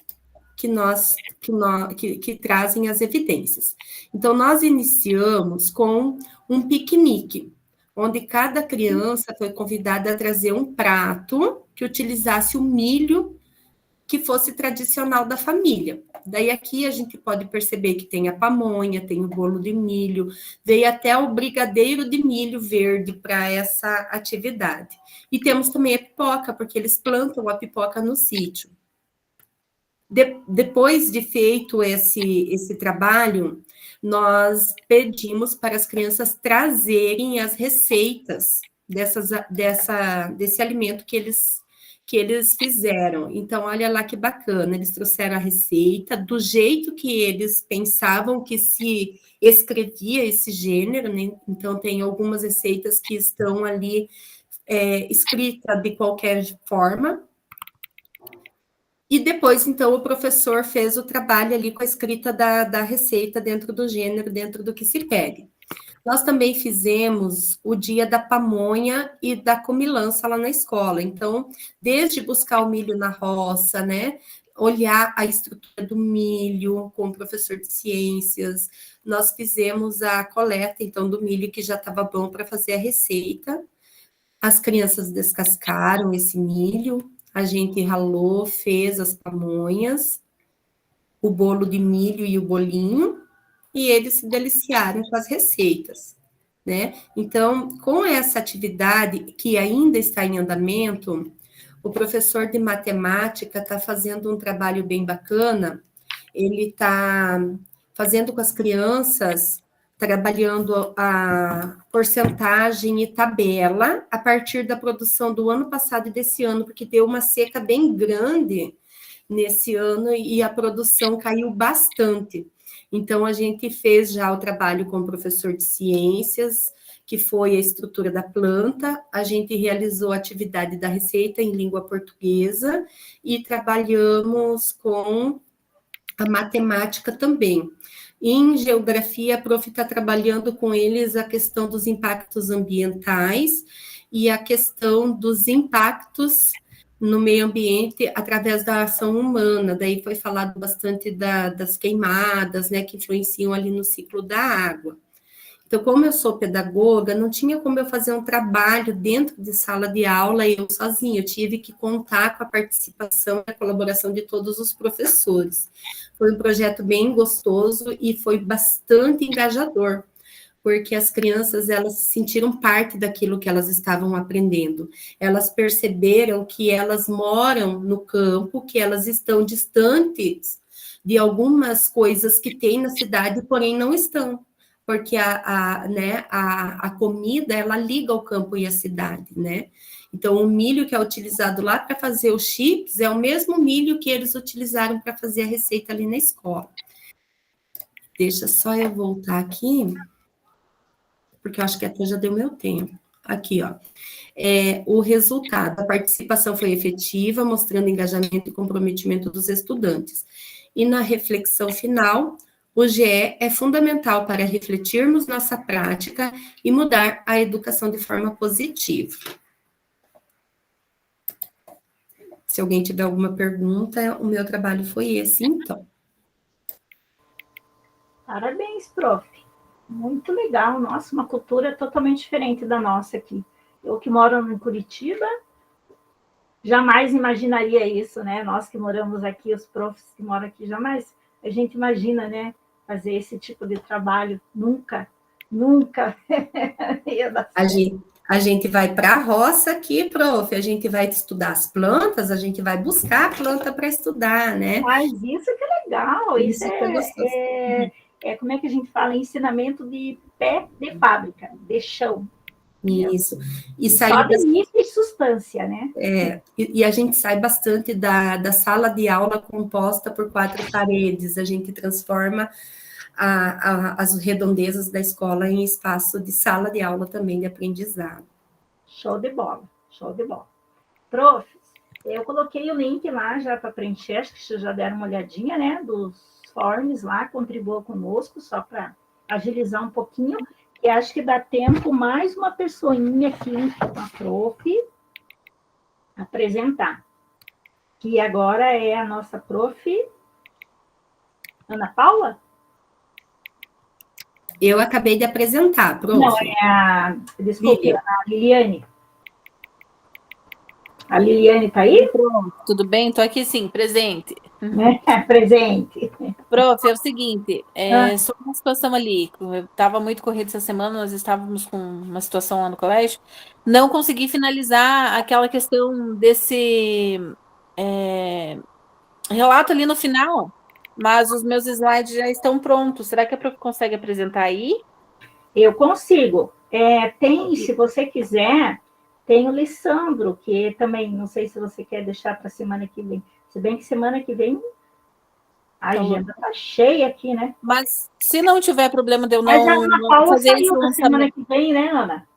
que trazem as evidências. Então, nós iniciamos com um piquenique, onde cada criança foi convidada a trazer um prato que utilizasse o milho que fosse tradicional da família. Daí aqui a gente pode perceber que tem a pamonha, tem o bolo de milho, veio até o brigadeiro de milho verde para essa atividade. E temos também a pipoca, porque eles plantam a pipoca no sítio. Depois de feito esse trabalho, nós pedimos para as crianças trazerem as receitas desse alimento que eles fizeram. Então, olha lá que bacana, eles trouxeram a receita do jeito que eles pensavam que se escrevia esse gênero, né? Então, tem algumas receitas que estão ali escritas de qualquer forma. E depois, então, o professor fez o trabalho ali com a escrita da receita dentro do gênero, dentro do que se pede. Nós também fizemos o dia da pamonha e da comilança lá na escola. Então, desde buscar o milho na roça, né, olhar a estrutura do milho com o professor de ciências, nós fizemos a coleta, então, do milho que já estava bom para fazer a receita. As crianças descascaram esse milho, a gente ralou, fez as pamonhas, o bolo de milho e o bolinho, e eles se deliciaram com as receitas, né? Então, com essa atividade que ainda está em andamento, o professor de matemática está fazendo um trabalho bem bacana, ele está fazendo com as crianças, trabalhando a porcentagem e tabela a partir da produção do ano passado e desse ano, porque deu uma seca bem grande nesse ano e a produção caiu bastante. Então, a gente fez já o trabalho com o professor de ciências, que foi a estrutura da planta, a gente realizou a atividade da receita em língua portuguesa e trabalhamos com a matemática também. Em geografia, a prof está trabalhando com eles a questão dos impactos ambientais e a questão dos impactos no meio ambiente através da ação humana. Daí foi falado bastante das queimadas, né, que influenciam ali no ciclo da água. Então, como eu sou pedagoga, não tinha como eu fazer um trabalho dentro de sala de aula eu sozinha, eu tive que contar com a participação e a colaboração de todos os professores. Foi um projeto bem gostoso e foi bastante engajador, porque as crianças, elas se sentiram parte daquilo que elas estavam aprendendo. Elas perceberam que elas moram no campo, que elas estão distantes de algumas coisas que tem na cidade, porém não estão, porque a comida, ela liga o campo e a cidade, né? Então, o milho que é utilizado lá para fazer os chips é o mesmo milho que eles utilizaram para fazer a receita ali na escola. Deixa só eu voltar aqui, porque eu acho que até já deu meu tempo. Aqui, ó. O resultado, a participação foi efetiva, mostrando engajamento e comprometimento dos estudantes. E na reflexão final, o GE é fundamental para refletirmos nossa prática e mudar a educação de forma positiva. Se alguém tiver alguma pergunta, o meu trabalho foi esse, então. Parabéns, prof. Muito legal. Nossa, uma cultura totalmente diferente da nossa aqui. Eu que moro em Curitiba, jamais imaginaria isso, né? Nós que moramos aqui, os profs que moram aqui, jamais a gente imagina, né? Fazer esse tipo de trabalho. Nunca ia dar certo. A gente vai para a roça aqui, prof, a gente vai estudar as plantas, a gente vai buscar a planta para estudar, né? Mas isso que é legal, isso que é gostoso. Como é que a gente fala? Ensinamento de pé de fábrica, de chão. Isso. E só de início e substância, né? E a gente sai bastante da sala de aula composta por 4 paredes, a gente transforma as redondezas da escola em espaço de sala de aula também, de aprendizado. Show de bola, show de bola. Profs, eu coloquei o link lá já para preencher, acho que vocês já deram uma olhadinha, né, dos forms lá, contribua conosco, só para agilizar um pouquinho, e acho que dá tempo mais uma pessoinha aqui, a prof, apresentar, que agora é a nossa prof, Ana Paula? Eu acabei de apresentar, prof. Não, desculpe, a Liliane. A Liliane está aí? Pronto, tudo bem? Estou aqui sim, presente. Presente. Prof, é o seguinte, sobre uma situação ali, eu estava muito corrido essa semana, nós estávamos com uma situação lá no colégio, não consegui finalizar aquela questão desse relato ali no final, mas os meus slides já estão prontos. Será que a prof consegue apresentar aí? Eu consigo. Se você quiser, tem o Lissandro, que também, não sei se você quer deixar para a semana que vem. Se bem que semana que vem a agenda está cheia aqui, né? Mas se não tiver problema de eu Mas a Ana Paula fazer saiu isso da semana que vem, né, Ana?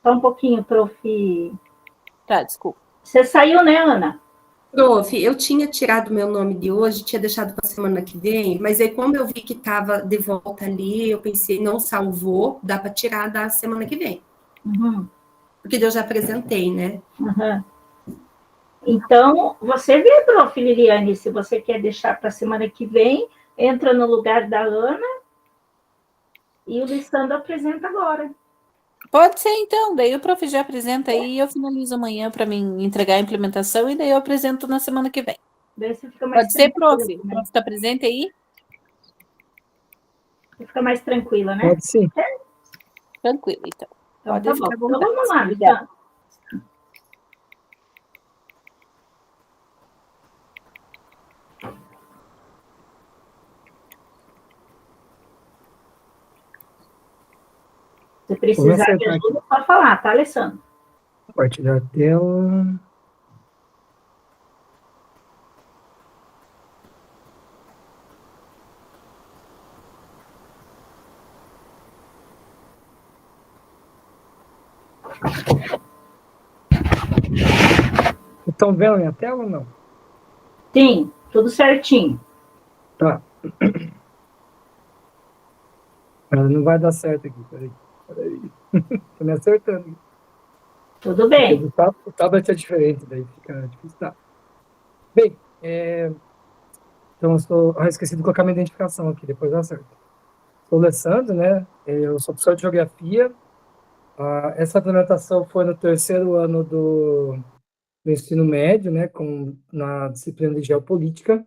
Só um pouquinho, prof. Tá, desculpa. Você saiu, né, Ana? Prof, eu tinha tirado meu nome de hoje, tinha deixado para a semana que vem, mas aí quando eu vi que estava de volta ali, eu pensei, não salvou, dá para tirar da semana que vem. Uhum. Porque eu já apresentei, né? Uhum. Então, você vê, prof. Liliane, se você quer deixar para a semana que vem, entra no lugar da Ana e o Lissandro apresenta agora. Pode ser, então. Daí o prof já apresenta aí e eu finalizo amanhã para mim entregar a implementação e daí eu apresento na semana que vem. Daí você fica mais Pode ser, prof? Né? O prof está presente aí? Você fica mais tranquila, né? Pode sim. Tranquilo, então. Então, Pode tá ficar bom. à vontade. Então, vamos lá, Obrigada. Lissandro. Se precisar de ajuda, pode falar, tá, Alessandro? Compartilhar a tela. Estão vendo minha tela ou não? Sim, tudo certinho. Tá. Não vai dar certo aqui, peraí. Tô me acertando. Tudo bem. O tablet é diferente, daí fica difícil. Tá. Bem, então eu esqueci de colocar minha identificação aqui, depois eu acerto. Sou o Alessandro, né? Eu sou professor de geografia. Essa implementação foi no 3º ano do ensino médio, né? Na disciplina de geopolítica.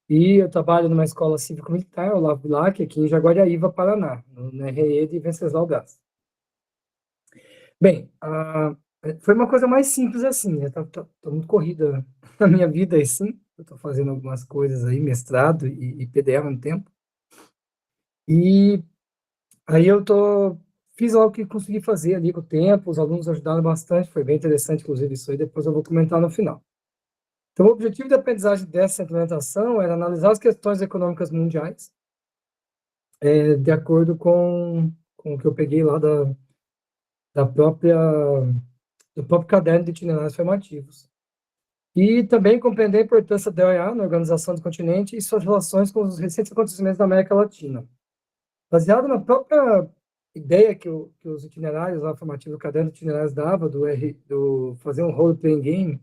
E eu trabalho numa escola cívico-militar, Olavo Bilac, aqui em Jaguariaíva, Paraná, no RE de Venceslau Gás. Bem, foi uma coisa mais simples assim, né? Tô muito corrida na minha vida, assim. Eu tô fazendo algumas coisas aí, mestrado e PDE ao mesmo tempo. E aí fiz algo que consegui fazer ali com o tempo, os alunos ajudaram bastante, foi bem interessante, inclusive, isso aí, depois eu vou comentar no final. Então, o objetivo da aprendizagem dessa implementação era analisar as questões econômicas mundiais, de acordo com o que eu peguei lá do próprio caderno de itinerários formativos. E também compreender a importância da OEA na organização do continente e suas relações com os recentes acontecimentos da América Latina. Baseado na própria ideia que os itinerários lá formativos, o caderno de itinerários dava, do fazer um role-playing game,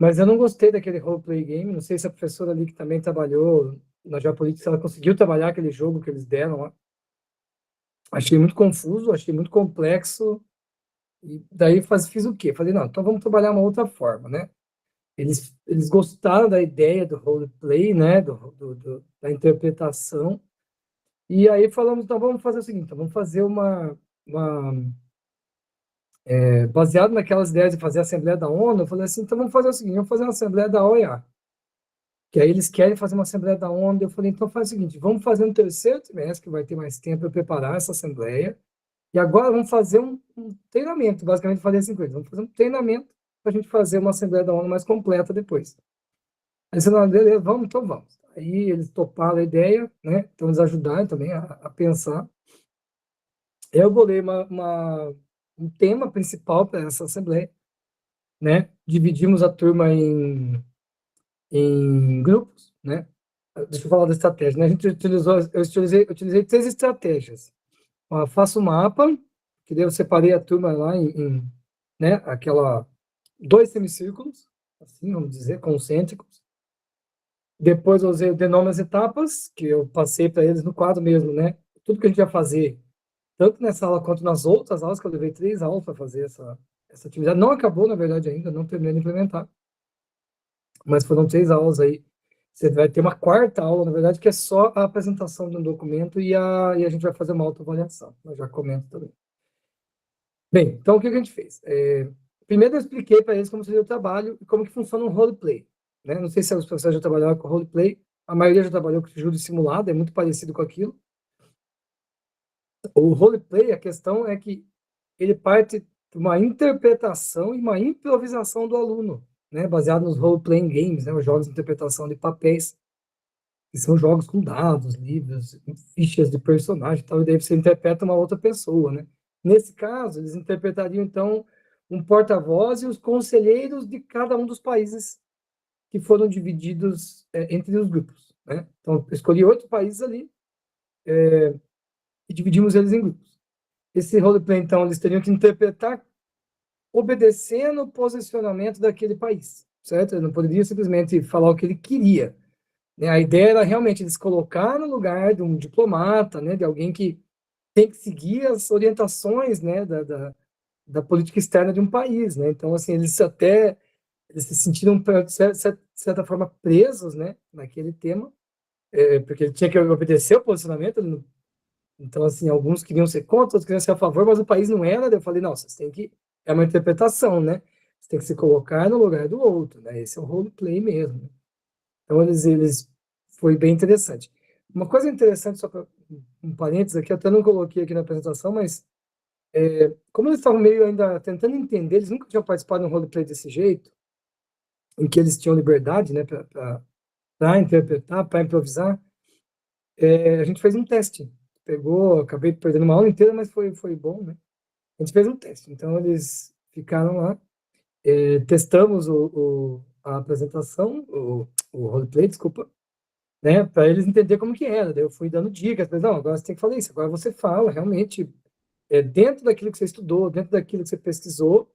mas eu não gostei daquele role-play game, não sei se a professora ali que também trabalhou na geopolítica, se ela conseguiu trabalhar aquele jogo que eles deram lá. Achei muito confuso, achei muito complexo, E daí fiz o quê? Falei, não, então vamos trabalhar uma outra forma, né? Eles gostaram da ideia do roleplay, né? Da interpretação. E aí falamos, então vamos fazer o seguinte, então vamos fazer baseado naquelas ideias de fazer a Assembleia da ONU, eu falei assim, então vamos fazer o seguinte, vamos fazer uma Assembleia da OEA. Que aí eles querem fazer uma Assembleia da ONU, eu falei, então faz o seguinte, vamos fazer no terceiro trimestre, que vai ter mais tempo para preparar essa Assembleia, e agora vamos fazer um treinamento, basicamente fazer assim coisa, vamos fazer um treinamento para a gente fazer uma Assembleia da ONU mais completa depois. Aí você não, beleza, vamos, então vamos. Aí eles toparam a ideia, né? Então eles ajudaram também a pensar. Eu bolei um tema principal para essa Assembleia, né? Dividimos a turma em grupos, né? Deixa eu falar da estratégia, né? Eu utilizei 3 estratégias. Faço um mapa, que daí eu separei a turma lá né? 2 semicírculos, assim, vamos dizer, concêntricos. Depois eu usei o denome as etapas, que eu passei para eles no quadro mesmo, né? Tudo que a gente ia fazer, tanto nessa aula quanto nas outras aulas, que eu levei 3 aulas para fazer essa atividade. Não acabou, na verdade, ainda, não terminei de implementar. Mas foram 3 aulas aí. Você vai ter uma 4ª aula, na verdade, que é só a apresentação do documento e a gente vai fazer uma autoavaliação. Eu já comento também. Bem, então o que a gente fez? Primeiro eu expliquei para eles como seria o trabalho e como que funciona um roleplay. Né? Não sei se os professores já trabalharam com roleplay, a maioria já trabalhou com júri simulado, é muito parecido com aquilo. O roleplay, a questão é que ele parte de uma interpretação e uma improvisação do aluno, né? Baseado nos role-playing games, né? Os jogos de interpretação de papéis, que são jogos com dados, livros, fichas de personagem e tal, e daí você interpreta uma outra pessoa, né? Nesse caso, eles interpretariam, então, um porta-voz e os conselheiros de cada um dos países que foram divididos entre os grupos, né? Então, eu escolhi 8 países ali e dividimos eles em grupos. Esse roleplay, então, eles teriam que interpretar obedecendo o posicionamento daquele país, certo? Ele não poderia simplesmente falar o que ele queria, né? A ideia era realmente eles colocar no lugar de um diplomata, né? De alguém que tem que seguir as orientações, né? Da política externa de um país, né? Então, assim, eles se sentiram, de certa forma, presos, né? Naquele tema, porque ele tinha que obedecer o posicionamento. Então, assim, alguns queriam ser contra, outros queriam ser a favor, mas o país não era. Eu falei, não, vocês têm que... É uma interpretação, né? Você tem que se colocar no lugar do outro, né? Esse é o roleplay mesmo. Né? Então, eles... Foi bem interessante. Uma coisa interessante, só para um parênteses aqui, até não coloquei aqui na apresentação, mas como eles estavam meio ainda tentando entender, eles nunca tinham participado de um roleplay desse jeito, em que eles tinham liberdade, né, para interpretar, para improvisar, a gente fez um teste. Acabei perdendo uma aula inteira, mas foi bom, né? A gente fez um teste. Então, eles ficaram lá, testamos a apresentação, o roleplay, desculpa, né, para eles entenderem como que era. Daí eu fui dando dicas, mas não, agora você tem que falar isso, agora você fala, realmente, dentro daquilo que você estudou, dentro daquilo que você pesquisou,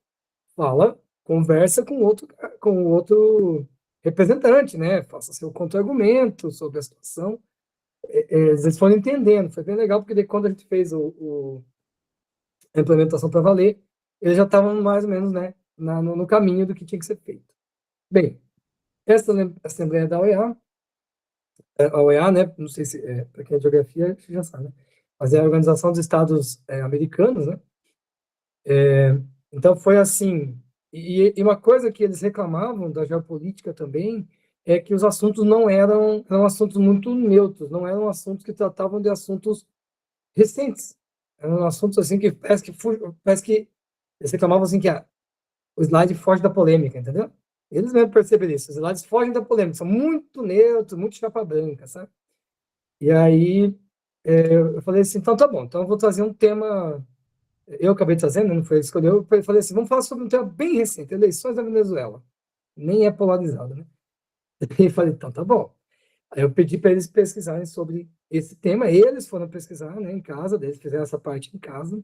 fala, conversa com outro representante, né, faça seu contra-argumento sobre a situação. Eles foram entendendo, foi bem legal, porque daí, quando a gente fez a implementação para valer, eles já estavam mais ou menos, né, no caminho do que tinha que ser feito. Bem, essa Assembleia da OEA, a OEA, né, não sei se, para quem é de geografia, já sabe, né, mas é a Organização dos Estados Americanos, né, então foi assim, e uma coisa que eles reclamavam da geopolítica também, é que os assuntos não eram assuntos muito neutros, não eram assuntos que tratavam de assuntos recentes, eram assuntos assim que parece que eles reclamavam assim que o slide foge da polêmica, entendeu? Eles mesmo perceberam isso, os slides fogem da polêmica, são muito neutros, muito chapa branca, sabe? E aí eu falei assim, então tá bom, então eu vou trazer um tema, eu acabei trazendo, não foi ele que escolheu, eu falei assim, vamos falar sobre um tema bem recente, eleições da Venezuela, nem é polarizado, né? E falei, então tá bom. Aí eu pedi para eles pesquisarem sobre esse tema, eles foram pesquisar, né, em casa, eles fizeram essa parte em casa,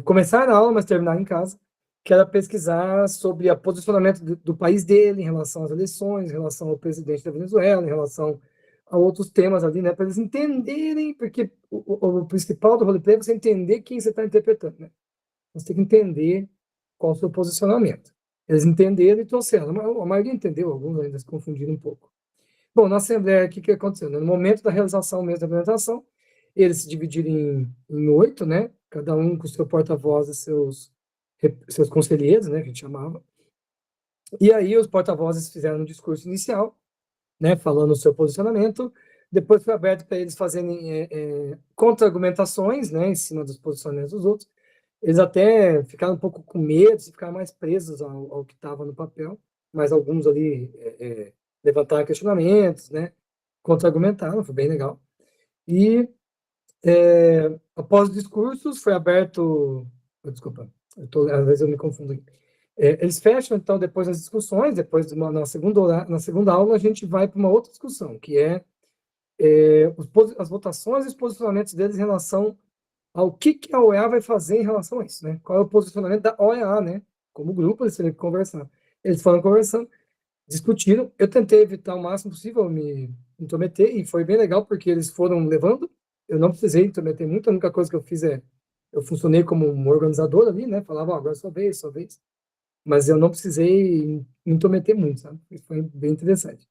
começaram a aula, mas terminaram em casa, que era pesquisar sobre o posicionamento do país dele em relação às eleições, em relação ao presidente da Venezuela, em relação a outros temas ali, né, para eles entenderem, porque o principal do roleplay é você entender quem você está interpretando, né? você tem que entender qual o seu posicionamento. Eles entenderam e trouxeram. A maioria entendeu, alguns ainda se confundiram um pouco. Bom, na Assembleia, o que aconteceu? No momento da realização mesmo da apresentação, eles se dividiram em 8, né? Cada um com o seu porta-voz e seus conselheiros, né? Que a gente chamava. E aí os porta-vozes fizeram um discurso inicial, né? Falando o seu posicionamento. Depois foi aberto para eles fazerem contra-argumentações, né? Em cima dos posicionamentos dos outros. Eles até ficaram um pouco com medo de ficar mais presos ao que estava no papel, mas alguns ali levantaram questionamentos, né? Contra-argumentaram, foi bem legal. E após os discursos, foi aberto... Desculpa, às vezes eu me confundo aqui. Eles fecham, então, depois das discussões, depois na segunda aula, a gente vai para uma outra discussão, que é as votações e os posicionamentos deles em relação ao que a OEA vai fazer em relação a isso, né? Qual é o posicionamento da OEA, né? Como grupo, eles teriam que conversar. Eles foram conversando, discutiram. Eu tentei evitar o máximo possível me intrometer, e foi bem legal, porque eles foram levando. Eu não precisei intrometer muito, a única coisa que eu fiz eu funcionei como um organizador ali, né? Falava, agora é sua vez. Mas eu não precisei me intrometer muito, sabe? Isso foi bem interessante.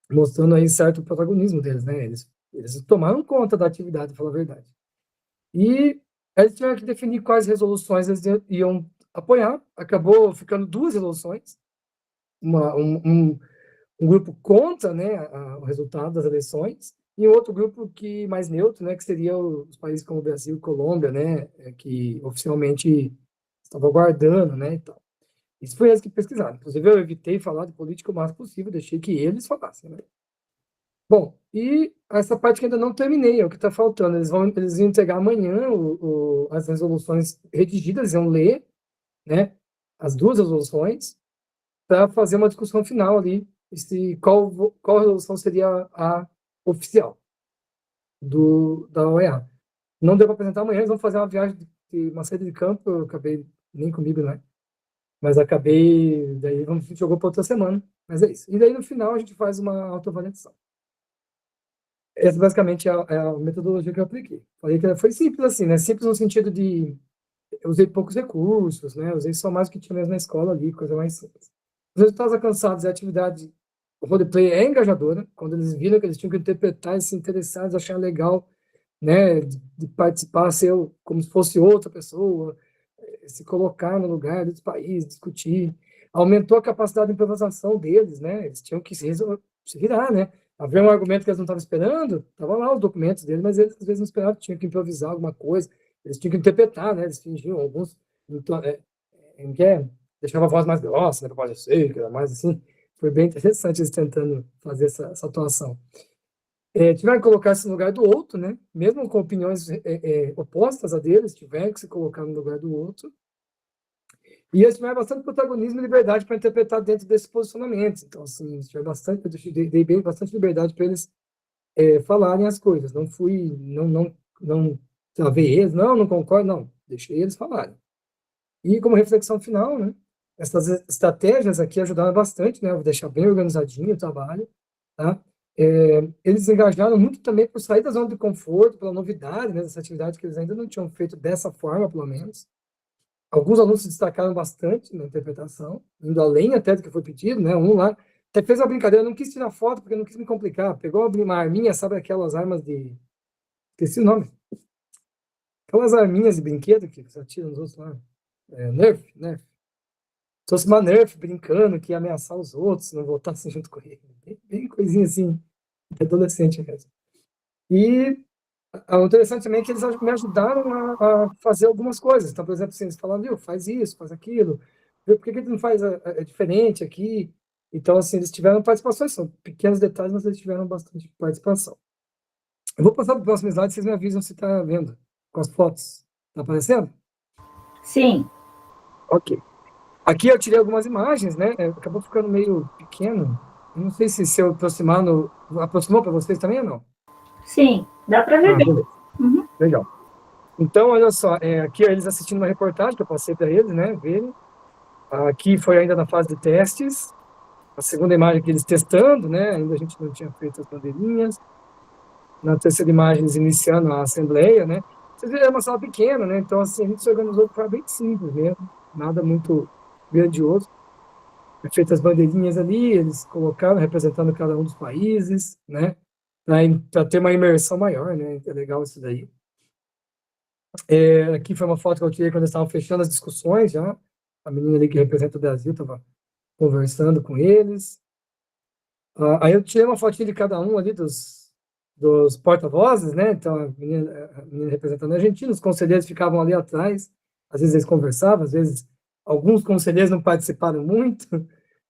Mostrando aí certo protagonismo deles, né? Eles tomaram conta da atividade, para falar a verdade. E eles tiveram que definir quais resoluções eles iam apoiar. Acabou ficando 2 resoluções. Um grupo contra, né, o resultado das eleições, e outro grupo mais neutro, né, que seria os países como o Brasil e Colômbia, né, que oficialmente estavam aguardando, né, e tal. Isso foi eles que pesquisaram. Inclusive, eu evitei falar de política o máximo possível, deixei que eles falassem, né. Bom, e essa parte que ainda não terminei, é o que está faltando. Eles iam entregar amanhã as resoluções redigidas, iam ler, né, as 2 resoluções, para fazer uma discussão final ali, qual resolução seria a oficial da OEA. Não deu para apresentar amanhã, eles vão fazer uma viagem de uma saída de campo, eu acabei, nem comigo, né? Mas daí a gente jogou para outra semana, mas é isso. E daí no final a gente faz uma autoavaliação. Essa basicamente é a metodologia que eu apliquei. Falei que foi simples assim, né? Simples no sentido de eu usei poucos recursos, né? Usei só mais o que tinha mesmo na escola ali, coisa mais simples. Os resultados alcançados, a atividade, o roleplay é engajadora, quando eles viram que eles tinham que interpretar e se interessados, achar legal, né? De participar, ser como se fosse outra pessoa, se colocar no lugar dos países, discutir. Aumentou a capacidade de improvisação deles, né? Eles tinham que se virar, né? Havia um argumento que eles não estavam esperando, estavam lá os documentos deles, mas eles às vezes não esperavam, tinham que improvisar alguma coisa, eles tinham que interpretar, né? Eles fingiam, alguns deixavam a voz mais grossa, né? Para parecer, que era mais assim. Foi bem interessante eles tentando fazer essa atuação. Tiveram que colocar-se no lugar do outro, né? Mesmo com opiniões opostas a deles, tiveram que se colocar no lugar do outro. E eles tiveram bastante protagonismo e liberdade para interpretar dentro desses posicionamentos. Então, assim, eu dei bastante liberdade para eles falarem as coisas. Não fui, não travei eles, não concordo, não. Deixei eles falarem. E como reflexão final, né? Essas estratégias aqui ajudaram bastante, né? Eu vou deixar bem organizadinho o trabalho, tá? Eles engajaram muito também por sair da zona de conforto, pela novidade, né? Dessa atividade que eles ainda não tinham feito dessa forma, pelo menos. Alguns alunos se destacaram bastante na interpretação, indo além até do que foi pedido, né? Um lá até fez uma brincadeira, não quis tirar foto porque não quis me complicar. Pegou uma arminha, sabe aquelas armas de... Esqueci o nome. Aquelas arminhas de brinquedo que você atira nos outros lá. Nerf. Trouxe uma Nerf brincando que ia ameaçar os outros se não voltassem junto com ele. Bem coisinha assim, de adolescente mesmo. E o interessante também é que eles me ajudaram a fazer algumas coisas. Então, por exemplo, assim, eles falaram, viu, faz isso, faz aquilo. Viu, por que a gente não faz diferente aqui? Então, assim, eles tiveram participações. São pequenos detalhes, mas eles tiveram bastante participação. Eu vou passar para o próximo slide, vocês me avisam se está vendo com as fotos. Está aparecendo? Sim. Ok. Aqui eu tirei algumas imagens, né? Acabou ficando meio pequeno. Eu não sei se eu aproximou para vocês também ou não? Sim, dá para ver bem. Uhum. Legal. Então, olha só, aqui eles assistindo uma reportagem que eu passei para eles, né? Verem. Aqui foi ainda na fase de testes. A segunda imagem aqui eles testando, né? Ainda a gente não tinha feito as bandeirinhas. Na terceira imagem eles iniciando a assembleia, né? Vocês viram, é uma sala pequena, né? Então, assim, a gente se organizou para bem simples mesmo, nada muito grandioso. Feitas as bandeirinhas ali, eles colocaram, representando cada um dos países, né? Para ter uma imersão maior, né? É legal isso daí. Aqui foi uma foto que eu tirei quando eles estavam fechando as discussões já. A menina ali que representa o Brasil estava conversando com eles. Aí eu tirei uma fotinha de cada um ali dos porta-vozes, né? Então, a menina representando a Argentina, os conselheiros ficavam ali atrás, às vezes eles conversavam, às vezes alguns conselheiros não participaram muito,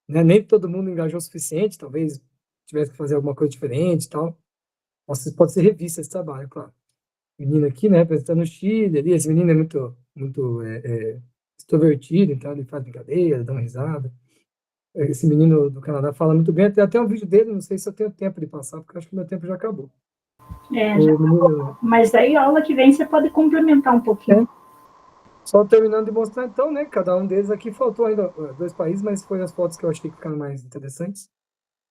né? Nem todo mundo engajou o suficiente, talvez tivesse que fazer alguma coisa diferente e tal. Pode ser revista esse trabalho, claro. Menino aqui, né, representando o Chile, ali, esse menino é muito extrovertido, então ele faz brincadeira, dá uma risada. Esse menino do Canadá fala muito bem, tem até um vídeo dele, não sei se eu tenho tempo de passar, porque acho que o meu tempo já acabou. Já acabou. Mas aí, a aula que vem, você pode complementar um pouquinho. Só terminando de mostrar, então, né, cada um deles aqui, faltou ainda 2 países, mas foi as fotos que eu achei que ficaram mais interessantes,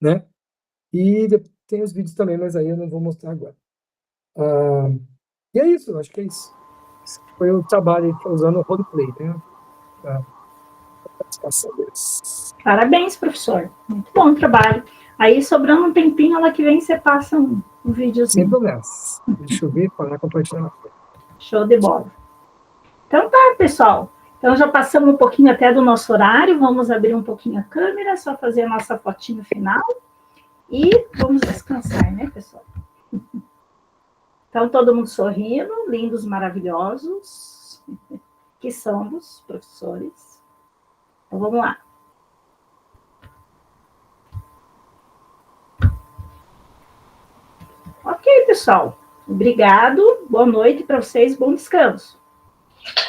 né? E tem os vídeos também, mas aí eu não vou mostrar agora. E é isso, acho que é isso. Esse foi o trabalho usando o roleplay, né? Parabéns, professor. Muito bom o trabalho. Aí, sobrando um tempinho, ela que vem, você passa um videozinho. Sem problemas. Deixa eu ver, para compartilhar. Show de bola. Então tá, pessoal. Então já passamos um pouquinho até do nosso horário. Vamos abrir um pouquinho a câmera, só fazer a nossa fotinho final. E vamos descansar, né, pessoal? Então, todo mundo sorrindo, lindos, maravilhosos, que somos, professores. Então, vamos lá. Ok, pessoal. Obrigado. Boa noite para vocês. Bom descanso.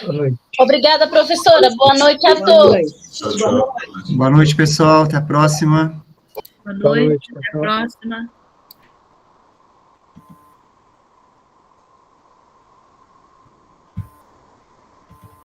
Boa noite. Obrigada, professora. Boa noite a todos. Boa noite, pessoal. Até a próxima. Boa noite. Até a próxima.